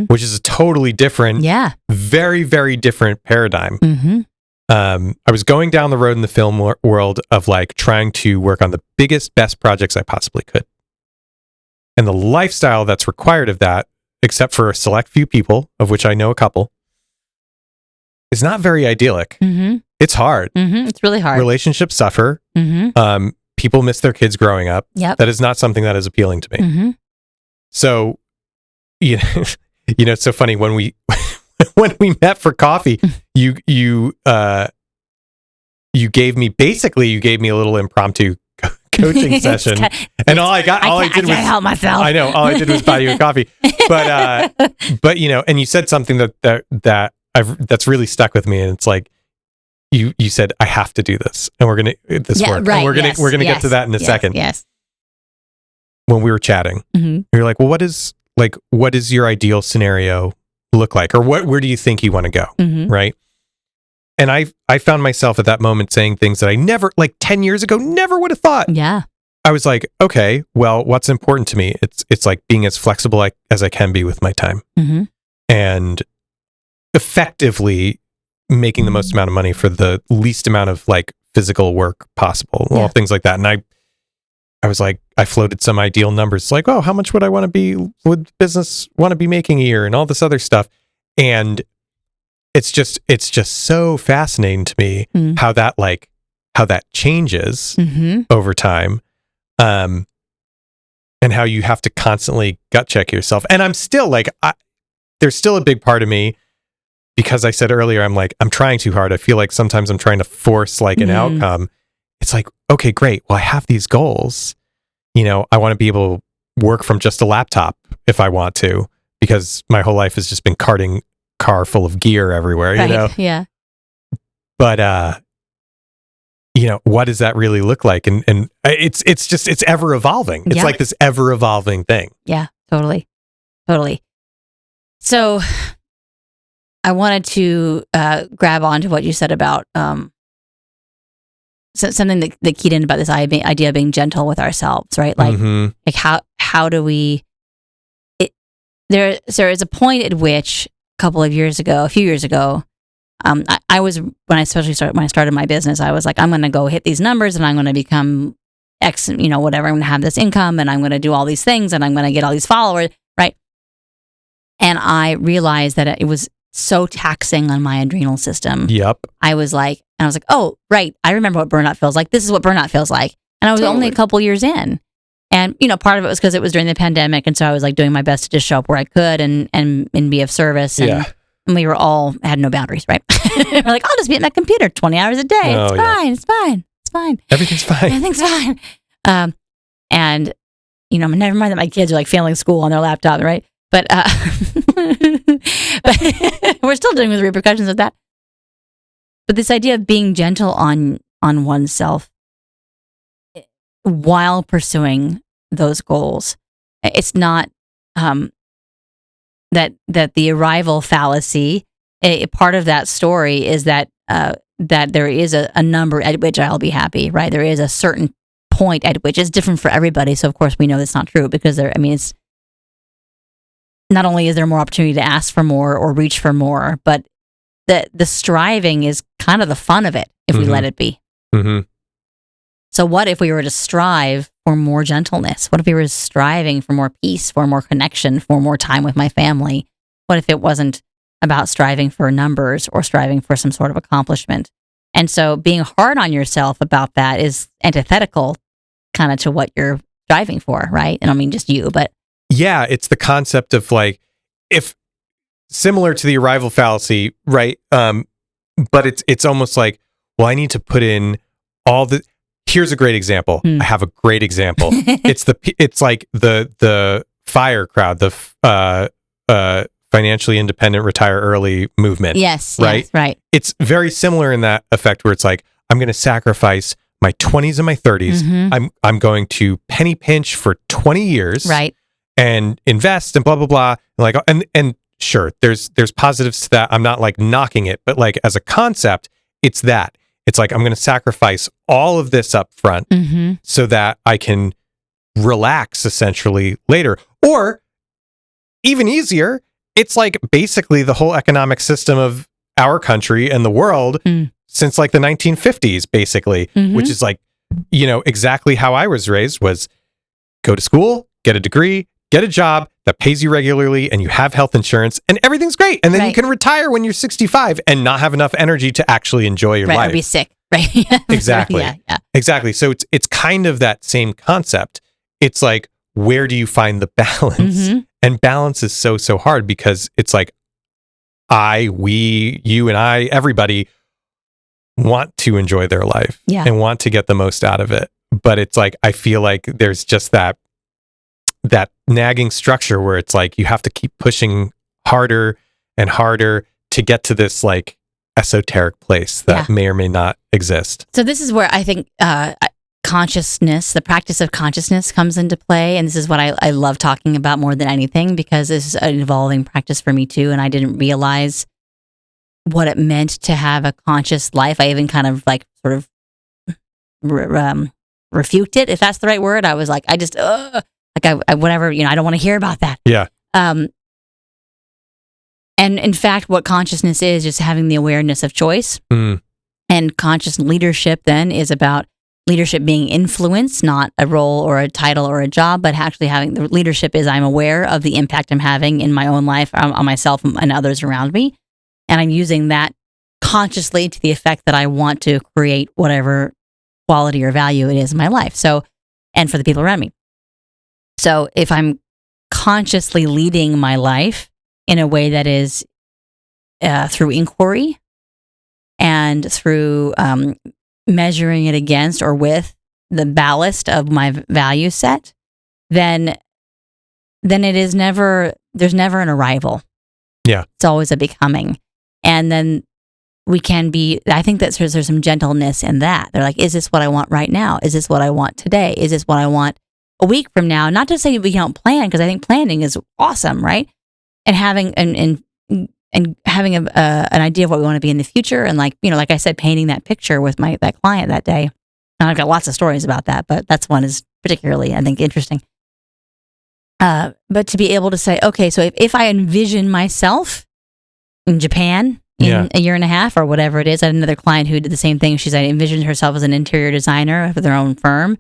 which is a totally different, very, very different paradigm. Mm-hmm. I was going down the road in the film world of like trying to work on the biggest, best projects I possibly could. And the lifestyle that's required of that, except for a select few people, of which I know a couple, is not very idyllic. Mm-hmm. It's hard. Mm-hmm. It's really hard. Relationships suffer. Mm-hmm. People miss their kids growing up. Yep. That is not something that is appealing to me. Mm-hmm. So, it's so funny when we met for coffee, you gave me a little impromptu coaching session, and all I did was help myself. I know all I did was buy you a coffee, but and you said something that's really stuck with me, and it's like you said I have to do this, and we're gonna work, and we're gonna get to that in a second. Yes. When we were chatting, you're like, well, what is your ideal scenario look like, or where do you think you want to go, right? And I found myself at that moment saying things that I never, like 10 years ago, never would have thought. Yeah. I was like, okay, well, what's important to me? It's like being as flexible as I can be with my time, and effectively making the most amount of money for the least amount of like physical work possible, all things like that. And I was like, I floated some ideal numbers, like, oh, how much would business want to be making a year, and all this other stuff, and it's just so fascinating to me how that changes over time, and how you have to constantly gut check yourself. And I'm still like, there's still a big part of me, because I said earlier, I'm trying too hard. I feel like sometimes I'm trying to force like an outcome. It's like, okay, great. Well, I have these goals. I want to be able to work from just a laptop if I want to, because my whole life has just been carting car full of gear everywhere, Yeah. But what does that really look like? And it's ever evolving. It's like this ever evolving thing. Yeah, totally. So I wanted to grab onto what you said about something that keyed in about this idea of being gentle with ourselves, right? Like, like how do we? There is a point at which a few years ago, I was when I started my business, I was like, I'm going to go hit these numbers, and I'm going to become X, whatever. I'm going to have this income, and I'm going to do all these things, and I'm going to get all these followers, right? And I realized that it was so taxing on my adrenal system. Yep. I was like, oh, right. I remember what burnout feels like. This is what burnout feels like. And I was only a couple years in. And, part of it was because it was during the pandemic. And so I was like doing my best to just show up where I could and be of service. And we were all had no boundaries, right? We're like, I'll just be at my computer 20 hours a day. It's fine. Everything's fine. And, never mind that my kids are like failing school on their laptop, right? But, but we're still dealing with the repercussions of that. But this idea of being gentle on oneself while pursuing those goals, it's not that the arrival fallacy. A part of that story is that that there is a number at which I'll be happy, right? There is a certain point at which it's different for everybody. So of course we know that's not true because it's not only is there more opportunity to ask for more or reach for more, but the striving is kind of the fun of it if we let it be. Mm-hmm. So what if we were to strive for more gentleness? What if we were striving for more peace, for more connection, for more time with my family? What if it wasn't about striving for numbers or striving for some sort of accomplishment? And so being hard on yourself about that is antithetical kind of to what you're striving for, right? And I mean just you, but yeah, it's the concept of like, if similar to the arrival fallacy, right? But it's almost like, well, I need to put in all the. Here's a great example. I have a great example. It's like the FIRE crowd, the financially independent, retire early movement. Yes, right, yes, right. It's very similar in that effect, where it's like, I'm going to sacrifice my 20s and my 30s. I'm going to penny pinch for 20 years, right, and invest and blah blah blah. And sure, there's positives to that. I'm not like knocking it, but like as a concept, it's that. It's like, I'm going to sacrifice all of this up front so that I can relax essentially later. Or even easier, it's like basically the whole economic system of our country and the world since like the 1950s, basically, which is like, exactly how I was raised was go to school, get a degree, get a job that pays you regularly, and you have health insurance, and everything's great. And then you can retire when you're 65 and not have enough energy to actually enjoy your life. Or be sick, right? Exactly. Yeah. Exactly. So it's kind of that same concept. It's like, where do you find the balance? And balance is so hard because it's like we, you and I, everybody want to enjoy their life and want to get the most out of it. But it's like, I feel like there's just that nagging structure where it's like you have to keep pushing harder and harder to get to this like esoteric place that may or may not exist. So this is where I think consciousness, the practice of consciousness comes into play. And this is what I love talking about more than anything, because this is an evolving practice for me too. And I didn't realize what it meant to have a conscious life. I even kind of like sort of refute it, if that's the right word. I was like, I whatever, I don't want to hear about that. Yeah. And in fact, what consciousness is just having the awareness of choice. And conscious leadership then is about leadership being influence, not a role or a title or a job, but actually having the leadership is I'm aware of the impact I'm having in my own life on myself and others around me. And I'm using that consciously to the effect that I want to create whatever quality or value it is in my life. So, and for the people around me. So if I'm consciously leading my life in a way that is through inquiry and through measuring it against or with the ballast of my value set, then it is there's never an arrival. Yeah. It's always a becoming. And then we can be, I think that there's some gentleness in that. They're like, is this what I want right now? Is this what I want today? Is this what I want a week from now? Not to say we don't plan, because I think planning is awesome, right? And having and having an idea of what we want to be in the future, and like I said, painting that picture with that client that day. And I've got lots of stories about that, but that's one is particularly, I think, interesting. But to be able to say, okay, so if I envision myself in Japan in a year and a half or whatever it is, I had another client who did the same thing. She envisioned herself as an interior designer for their own firm.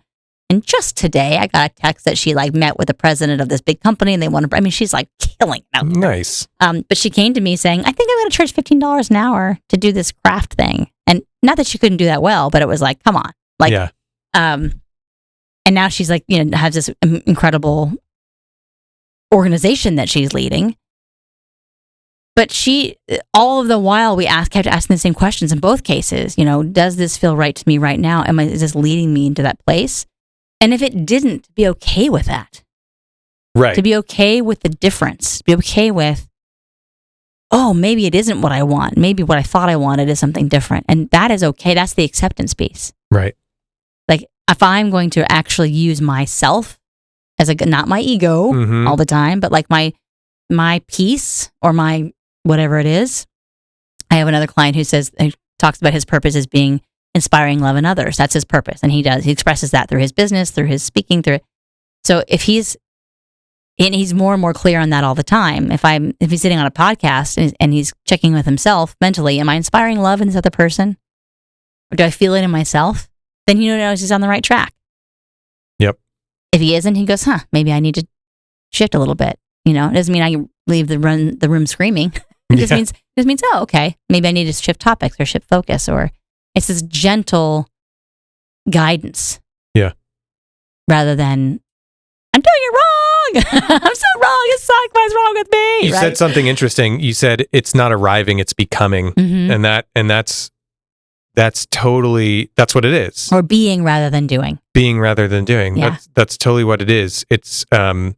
And just today, I got a text that she met with the president of this big company, and they want to. She's killing it out there. Nice. But she came to me saying, "I think I'm going to charge $15 an hour to do this craft thing." And not that she couldn't do that well, but it was like, come on, And now she's has this incredible organization that she's leading. But all of the while, we kept asking the same questions in both cases. Does this feel right to me right now? Is this leading me into that place? And if it didn't, to be okay with that. Right. To be okay with the difference. To be okay with, maybe it isn't what I want. Maybe what I thought I wanted is something different. And that is okay. That's the acceptance piece. Right. Like, if I'm going to actually use myself as not my ego all the time, but like my peace or my whatever it is. I have another client who says, talks about his purpose as being inspiring love in others. That's his purpose. And he expresses that through his business, through his speaking, so if he's more and more clear on that all the time. If he's sitting on a podcast and he's checking with himself mentally, am I inspiring love in this other person? Or do I feel it in myself? Then he knows he's on the right track. Yep. If he isn't, he goes, maybe I need to shift a little bit. It doesn't mean I leave the room screaming. It just means, oh, okay, maybe I need to shift topics or shift focus, or it's this gentle guidance. Yeah. Rather than, I'm doing it wrong. I'm so wrong. It sucks. What's wrong with me? You said something interesting. You said it's not arriving, it's becoming. Mm-hmm. And that's totally, that's what it is. Or being rather than doing. Being rather than doing. Yeah. That's totally what it is. It's the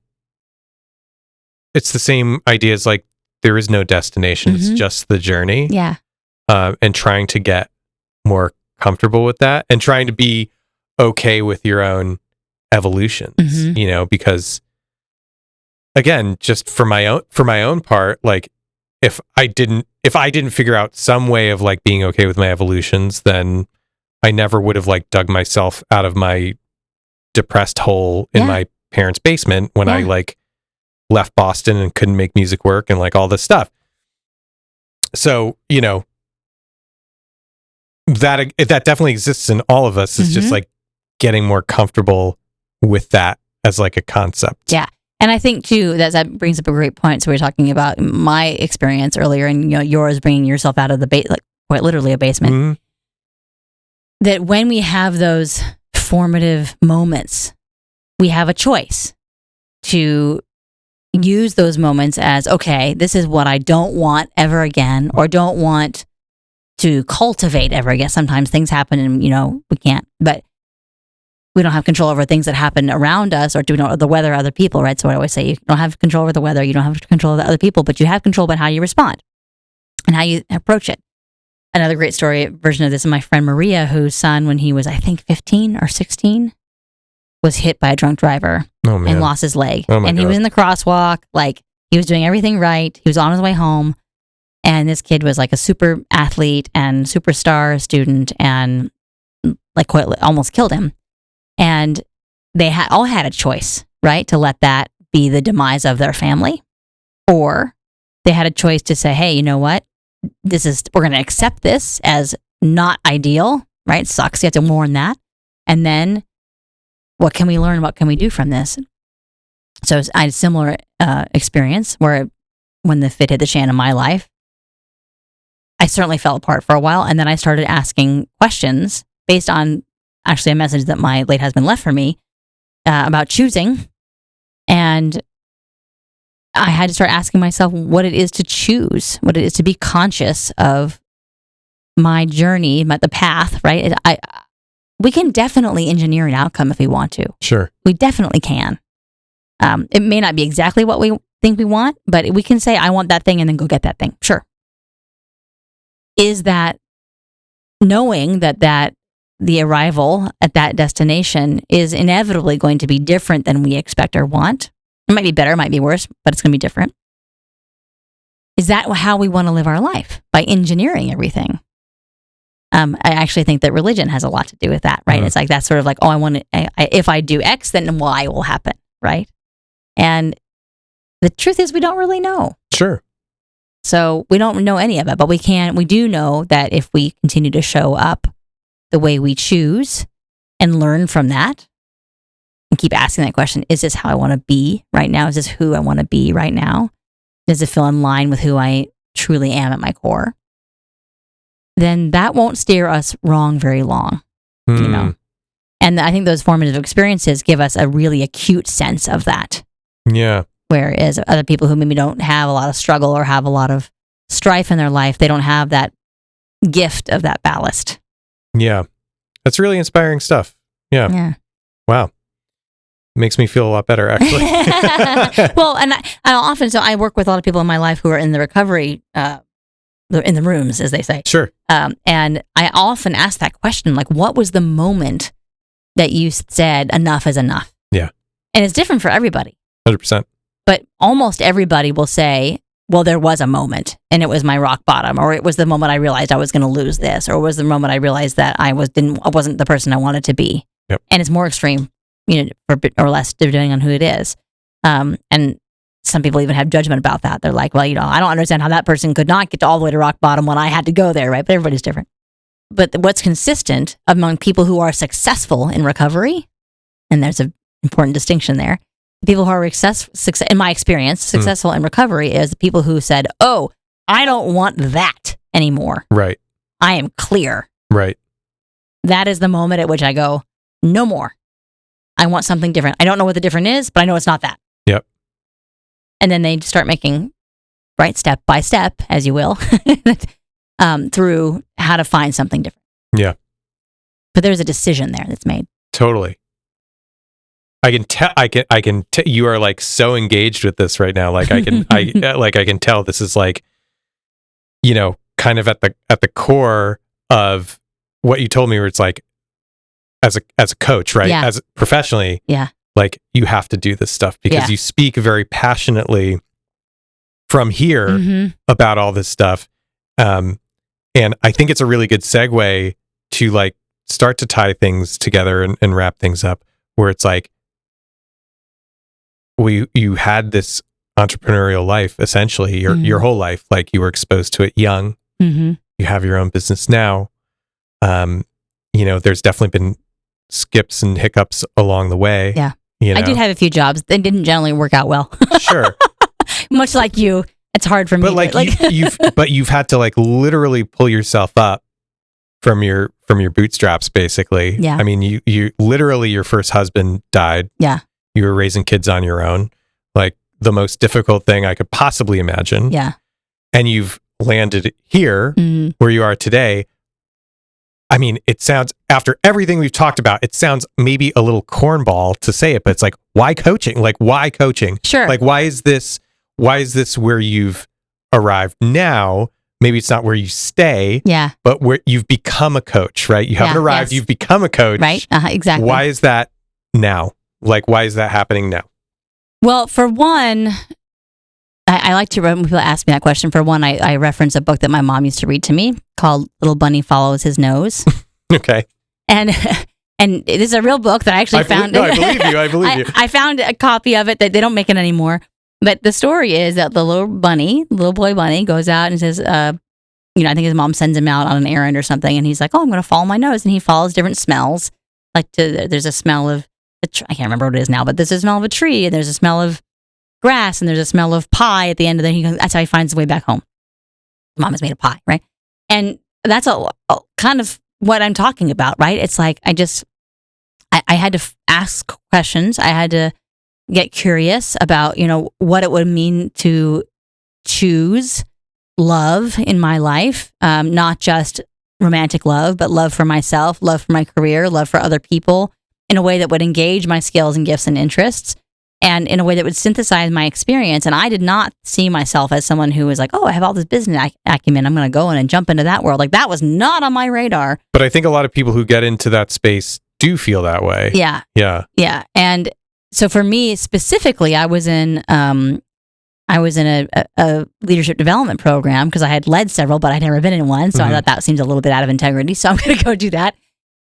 same idea as like there is no destination. Mm-hmm. It's just the journey. Yeah. And trying to get more comfortable with that and trying to be okay with your own evolutions, Mm-hmm. Because again, just for my own part, like if I didn't figure out some way of like being okay with my evolutions, then I never would have like dug myself out of my depressed hole in my parents' basement when I like left Boston and couldn't make music work and like all this stuff. So, that definitely exists in all of us. It's just like getting more comfortable with that as like a concept. Yeah. And I think too, that brings up a great point. So we were talking about my experience earlier and yours bringing yourself out of the quite literally a basement. Mm-hmm. That when we have those formative moments, we have a choice to use those moments as, okay, this is what I don't want ever again, or don't want to cultivate ever again. Sometimes things happen and, we can't, but we don't have control over things that happen around us, or do we know the weather, other people, right? So I always say you don't have control over the weather, you don't have control over the other people, but you have control about how you respond and how you approach it. Another great version of this is my friend Maria, whose son, when he was, I think, 15 or 16, was hit by a drunk driver and lost his leg. And he was in the crosswalk, like he was doing everything right. He was on his way home. And this kid was like a super athlete and superstar student and like almost killed him. And they all had a choice, right? To let that be the demise of their family. Or they had a choice to say, hey, you know what? We're going to accept this as not ideal, right? It sucks. You have to mourn that. And then what can we learn? What can we do from this? So I had a similar experience where when the fit hit the fan in my life, I certainly fell apart for a while. And then I started asking questions based on actually a message that my late husband left for me about choosing. And I had to start asking myself what it is to choose, what it is to be conscious of my journey, the path, right? We can definitely engineer an outcome if we want to. Sure. We definitely can. It may not be exactly what we think we want, but we can say, I want that thing, and then go get that thing. Sure. Is that knowing that the arrival at that destination is inevitably going to be different than we expect or want? It might be better, it might be worse, but it's going to be different. Is that how we want to live our life? By engineering everything? I actually think that religion has a lot to do with that, right? Mm-hmm. It's like that's sort of like, if I do X, then Y will happen, right? And the truth is, we don't really know. Sure. So we don't know any of it, but we do know that if we continue to show up the way we choose and learn from that and keep asking that question, is this how I want to be right now? Is this who I want to be right now? Does it feel in line with who I truly am at my core? Then that won't steer us wrong very long, And I think those formative experiences give us a really acute sense of that. Yeah. Whereas other people who maybe don't have a lot of struggle or have a lot of strife in their life, they don't have that gift of that ballast. Yeah. That's really inspiring stuff. Yeah. Yeah. Wow. Makes me feel a lot better, actually. Well, and I work with a lot of people in my life who are in the recovery, in the rooms, as they say. Sure. And I often ask that question, like, what was the moment that you said enough is enough? Yeah. And it's different for everybody. 100%. But almost everybody will say, well, there was a moment and it was my rock bottom, or it was the moment I realized I was going to lose this, or it was the moment I realized that I wasn't the person I wanted to be. Yep. And it's more extreme, for or less depending on who it is. And some people even have judgment about that. They're like, well, I don't understand how that person could not get to all the way to rock bottom when I had to go there, right? But everybody's different. But what's consistent among people who are successful in recovery, and there's an important distinction there, people who are in my experience, successful in recovery is the people who said, oh, I don't want that anymore. Right. I am clear. Right. That is the moment at which I go, no more. I want something different. I don't know what the different is, but I know it's not that. Yep. And then they start making, right, step by step, as you will, through how to find something different. Yeah. But there's a decision there that's made. Totally. I can tell. You are like so engaged with this right now. Like I can tell this is like, kind of at the core of what you told me. Where it's like, as a coach, right? Yeah. As professionally, yeah. Like you have to do this stuff because you speak very passionately from here about all this stuff. And I think it's a really good segue to like start to tie things together and wrap things up, where it's like, you had this entrepreneurial life, essentially your whole life, like you were exposed to it young. You have your own business now. There's definitely been skips and hiccups along the way. Yeah. I did have a few jobs. They didn't generally work out well. Sure. Much like you, it's hard for me. But you've had to like literally pull yourself up from your bootstraps, basically. Yeah. I mean, you literally, your first husband died. Yeah. You were raising kids on your own, like the most difficult thing I could possibly imagine. Yeah. And you've landed here where you are today. I mean, it sounds, after everything we've talked about, it sounds maybe a little cornball to say it, but it's like, why coaching? Like, why coaching? Sure. Like, why is this where you've arrived now? Maybe it's not where you stay. Yeah. But where you've become a coach, right? You haven't arrived, you've become a coach. Right. Exactly. Why is that now? Like, why is that happening now? Well, for one, I like to, when people ask me that question, for one, I reference a book that my mom used to read to me called Little Bunny Follows His Nose. Okay. And it is a real book that I actually found. I believe you. I found a copy of it that they don't make it anymore. But the story is that the little boy bunny goes out and says, I think his mom sends him out on an errand or something. And he's like, oh, I'm going to follow my nose. And he follows different smells. Like there's a smell of, I can't remember what it is now, but there's a smell of a tree and there's a smell of grass and there's a smell of pie at the end of the, that's how he finds his way back home. Mom has made a pie, right? And that's a kind of what I'm talking about, right? It's like, I had to ask questions. I had to get curious about, what it would mean to choose love in my life, not just romantic love, but love for myself, love for my career, love for other people in a way that would engage my skills and gifts and interests, and in a way that would synthesize my experience. And I did not see myself as someone who was like, oh, I have all this business acumen, I'm going to go in and jump into that world. Like, that was not on my radar. But I think a lot of people who get into that space do feel that way. Yeah. Yeah. Yeah. And so for me specifically, I was in a leadership development program because I had led several, but I'd never been in one. So I thought that seemed a little bit out of integrity. So I'm going to go do that.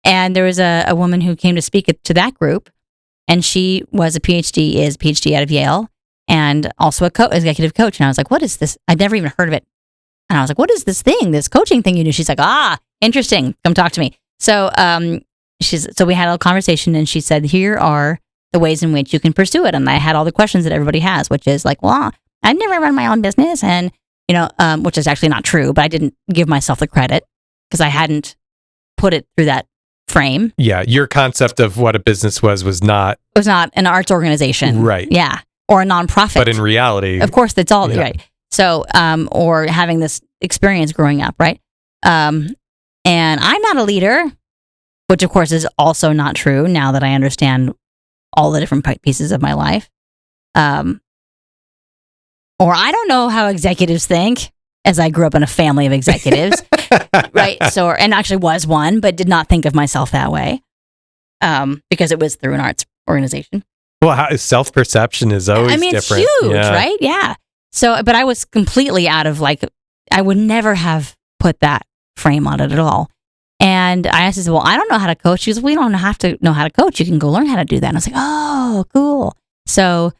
And there was a woman who came to speak to that group, and she was is a PhD out of Yale, and also executive coach. And I was like, what is this? I'd never even heard of it. And I was like, what is this coaching thing you do? She's like, interesting. Come talk to me. So so we had a conversation, and she said, here are the ways in which you can pursue it. And I had all the questions that everybody has, which is like, well, I've never run my own business. And, which is actually not true, but I didn't give myself the credit because I hadn't put it through that frame. Yeah. Your concept of what a business was not an arts organization. Right. Yeah. Or a nonprofit. But in reality, of course, that's all right. So, or having this experience growing up. Right. And I'm not a leader, which of course is also not true now that I understand all the different pieces of my life. Or I don't know how executives think, as I grew up in a family of executives, right? So, and actually was one, but did not think of myself that way, because it was through an arts organization. Well, self-perception is always different. It's huge, right? Yeah. So, but I was completely out of I would never have put that frame on it at all. And I asked, well, I don't know how to coach. She goes, we don't have to know how to coach. You can go learn how to do that. And I was like, oh, cool. So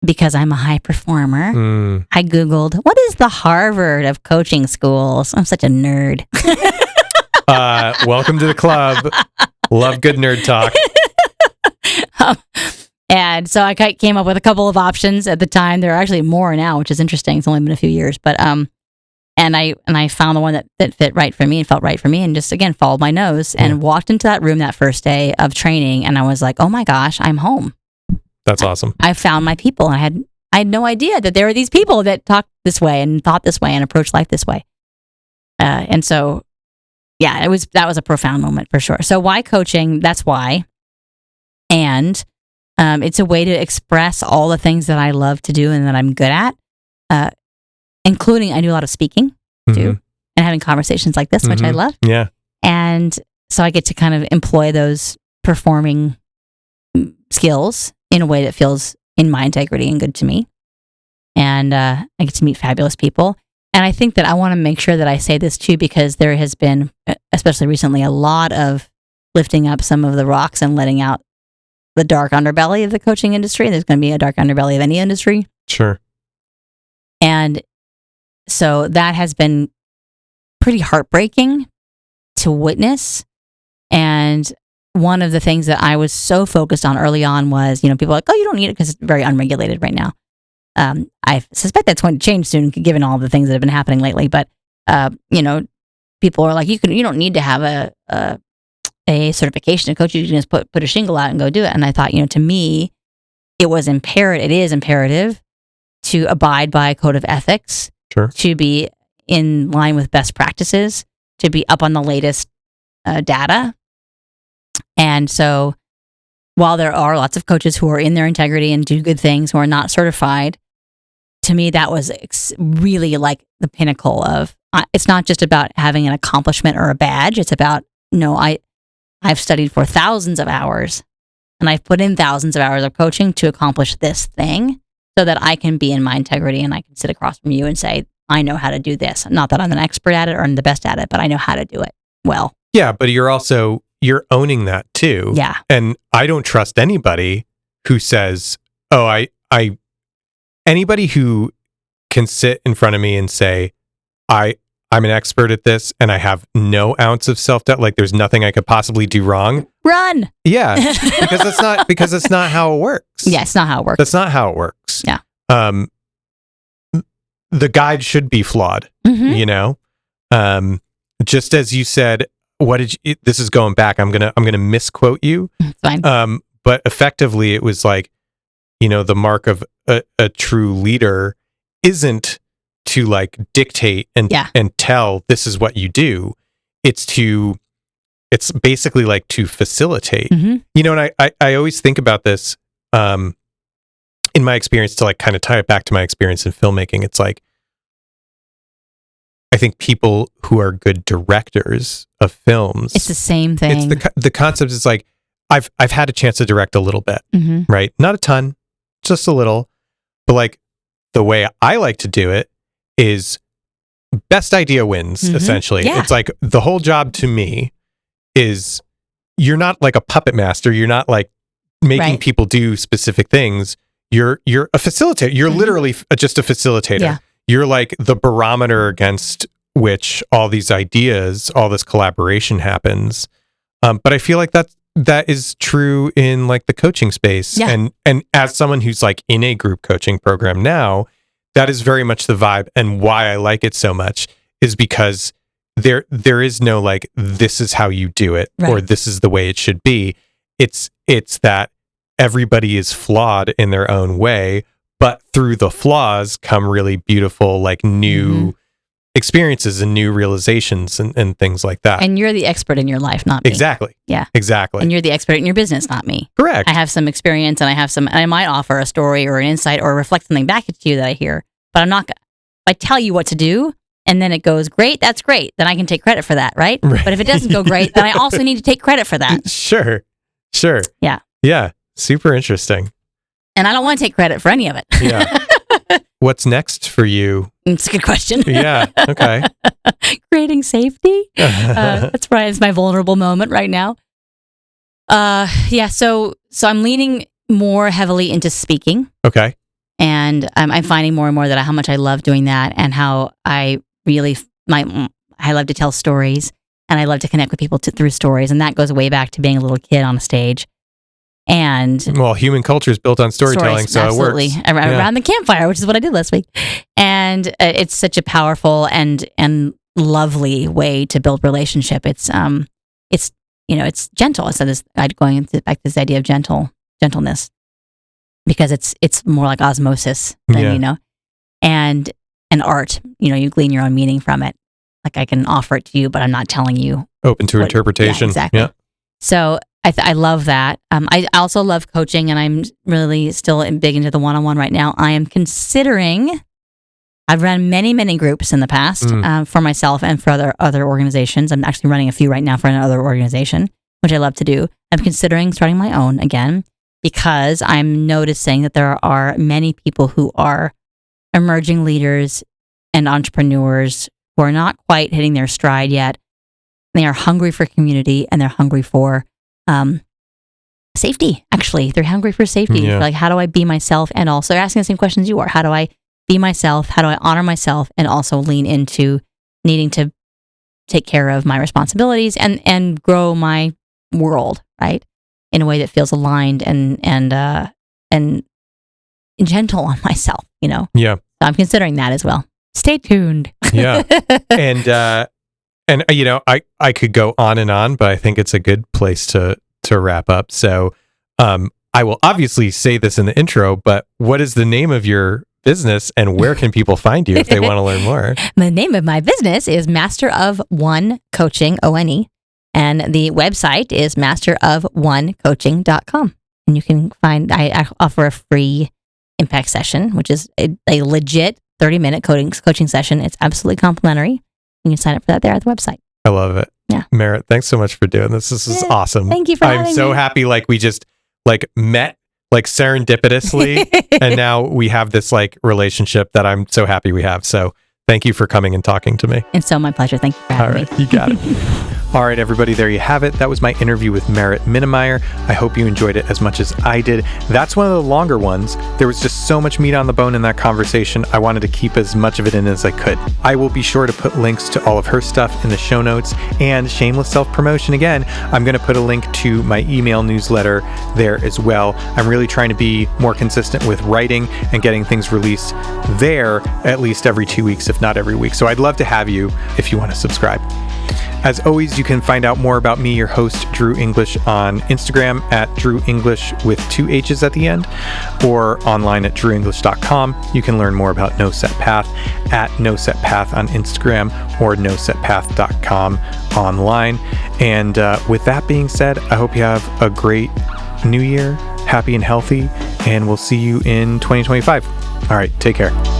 because I'm a high performer, I Googled, what is the Harvard of coaching schools? I'm such a nerd. Welcome to the club. Love good nerd talk. And so I came up with a couple of options at the time. There are actually more now, which is interesting. It's only been a few years, but and I found the one that fit right for me and felt right for me, and just again followed my nose and walked into that room that first day of training, and I was like, oh my gosh, I'm home. That's awesome. I found my people, and I had no idea that there were these people that talked this way and thought this way and approached life this way. And so, yeah, that was a profound moment for sure. So why coaching? That's why. And it's a way to express all the things that I love to do and that I'm good at, including I do a lot of speaking too, and having conversations like this, which I love. Yeah. And so I get to kind of employ those performing skills in a way that feels in my integrity and good to me. And I get to meet fabulous people. And I think that I want to make sure that I say this too, because there has been, especially recently, a lot of lifting up some of the rocks and letting out the dark underbelly of the coaching industry. There's going to be a dark underbelly of any industry. Sure. And so that has been pretty heartbreaking to witness. And one of the things that I was so focused on early on was, people are like, oh, you don't need it because it's very unregulated right now. I suspect that's going to change soon, given all the things that have been happening lately. But, people are like, you don't need to have a certification to coach. You can just put a shingle out and go do it. And I thought, to me, it is imperative to abide by a code of ethics, sure, to be in line with best practices, to be up on the latest data. And so while there are lots of coaches who are in their integrity and do good things who are not certified, to me, that was really like the pinnacle of, it's not just about having an accomplishment or a badge. It's about, I've studied for thousands of hours and I've put in thousands of hours of coaching to accomplish this thing so that I can be in my integrity and I can sit across from you and say, I know how to do this. Not that I'm an expert at it or I'm the best at it, but I know how to do it well. Yeah, but you're owning that too. Yeah. And I don't trust anybody who says, oh, anybody who can sit in front of me and say, I'm an expert at this and I have no ounce of self-doubt, like there's nothing I could possibly do wrong. Run. Yeah. Because it's not how it works. Yeah, it's not how it works. That's not how it works. Yeah. The guide should be flawed, just as you said, this is going back. I'm going to misquote you. Fine. But effectively it was like, the mark of a true leader isn't to like dictate and tell this is what you do. It's basically like to facilitate, and I always think about this, in my experience, to like kind of tie it back to my experience in filmmaking. It's like, I think people who are good directors of films, it's the same thing. It's the concept is like, I've had a chance to direct a little bit, right? Not a ton, just a little, but like the way I like to do it is best idea wins, essentially. Yeah. It's like the whole job to me is, you're not like a puppet master. You're not like making people do specific things. You're a facilitator. You're literally just a facilitator. Yeah. You're like the barometer against which all these ideas, all this collaboration happens. But I feel like that is true in like the coaching space. Yeah. And as someone who's like in a group coaching program now, that is very much the vibe. And why I like it so much is because there is no like, this is how you do it, or this is the way it should be. It's that everybody is flawed in their own way, but through the flaws come really beautiful, like new experiences and new realizations and things like that. And you're the expert in your life, not me. Exactly. Yeah. Exactly. And you're the expert in your business, not me. Correct. I have some experience and I might offer a story or an insight or reflect something back at you that I hear, but I'm not going to. I tell you what to do and then it goes great, that's great. Then I can take credit for that, right? But if it doesn't go great, then I also need to take credit for that. Sure. Yeah. Yeah. Super interesting. And I don't want to take credit for any of it. Yeah. What's next for you? It's a good question. Yeah. Okay. Creating safety. That's probably it's my vulnerable moment right now. Yeah. So I'm leaning more heavily into speaking. Okay. And I'm finding more and more that how much I love doing that, and how I really I love to tell stories, and I love to connect with people through stories, and that goes way back to being a little kid on a stage. And well, human culture is built on storytelling, so absolutely. It works Around the campfire, which is what I did last week. And it's such a powerful and lovely way to build relationship. It's it's gentle. So going back to this idea of gentleness. Because it's more like osmosis than, and art, you glean your own meaning from it. Like I can offer it to you, but I'm not telling you. Open to interpretation. Yeah, exactly. Yeah. So I love that. I also love coaching, and I'm really still big into the one-on-one right now. I am considering, I've run many, many groups in the past for myself and for other organizations. I'm actually running a few right now for another organization, which I love to do. I'm considering starting my own again, because I'm noticing that there are many people who are emerging leaders and entrepreneurs who are not quite hitting their stride yet. They are hungry for community, and they're hungry for safety. Actually, they're hungry for safety. Yeah. Like, how do I be myself? And also asking the same questions you are. How do I be myself? How do I honor myself? And also lean into needing to take care of my responsibilities and grow my world, right? In a way that feels aligned and gentle on myself, Yeah. So I'm considering that as well. Stay tuned. Yeah. And I could go on and on, but I think it's a good place to wrap up. So I will obviously say this in the intro, but what is the name of your business, and where can people find you if they want to learn more? The name of my business is Master of One Coaching, ONE. And the website is masterofonecoaching.com. And you can find, I offer a free impact session, which is a legit 30-minute coaching session. It's absolutely complimentary. You can sign up for that there at the website. I love it. Yeah. Merritt, thanks so much for doing this. This is awesome. Thank you for having me. I'm so happy we just met serendipitously and now we have this relationship that I'm so happy we have. So thank you for coming and talking to me. It's so my pleasure. Thank you for having me. All right, you got it. All right, everybody, there you have it. That was my interview with Meritt Minnemeyer. I hope you enjoyed it as much as I did. That's one of the longer ones. There was just so much meat on the bone in that conversation. I wanted to keep as much of it in as I could. I will be sure to put links to all of her stuff in the show notes, and shameless self-promotion again, I'm going to put a link to my email newsletter there as well. I'm really trying to be more consistent with writing and getting things released there at least every 2 weeks, if not every week. So I'd love to have you if you want to subscribe. As always, you can find out more about me, your host, Drew English, on Instagram at Drew English with 2 H's at the end, or online at drewenglish.com. You can learn more about No Set Path at No Set Path on Instagram or nosetpath.com online. And with that being said, I hope you have a great new year, happy and healthy, and we'll see you in 2025. All right, take care.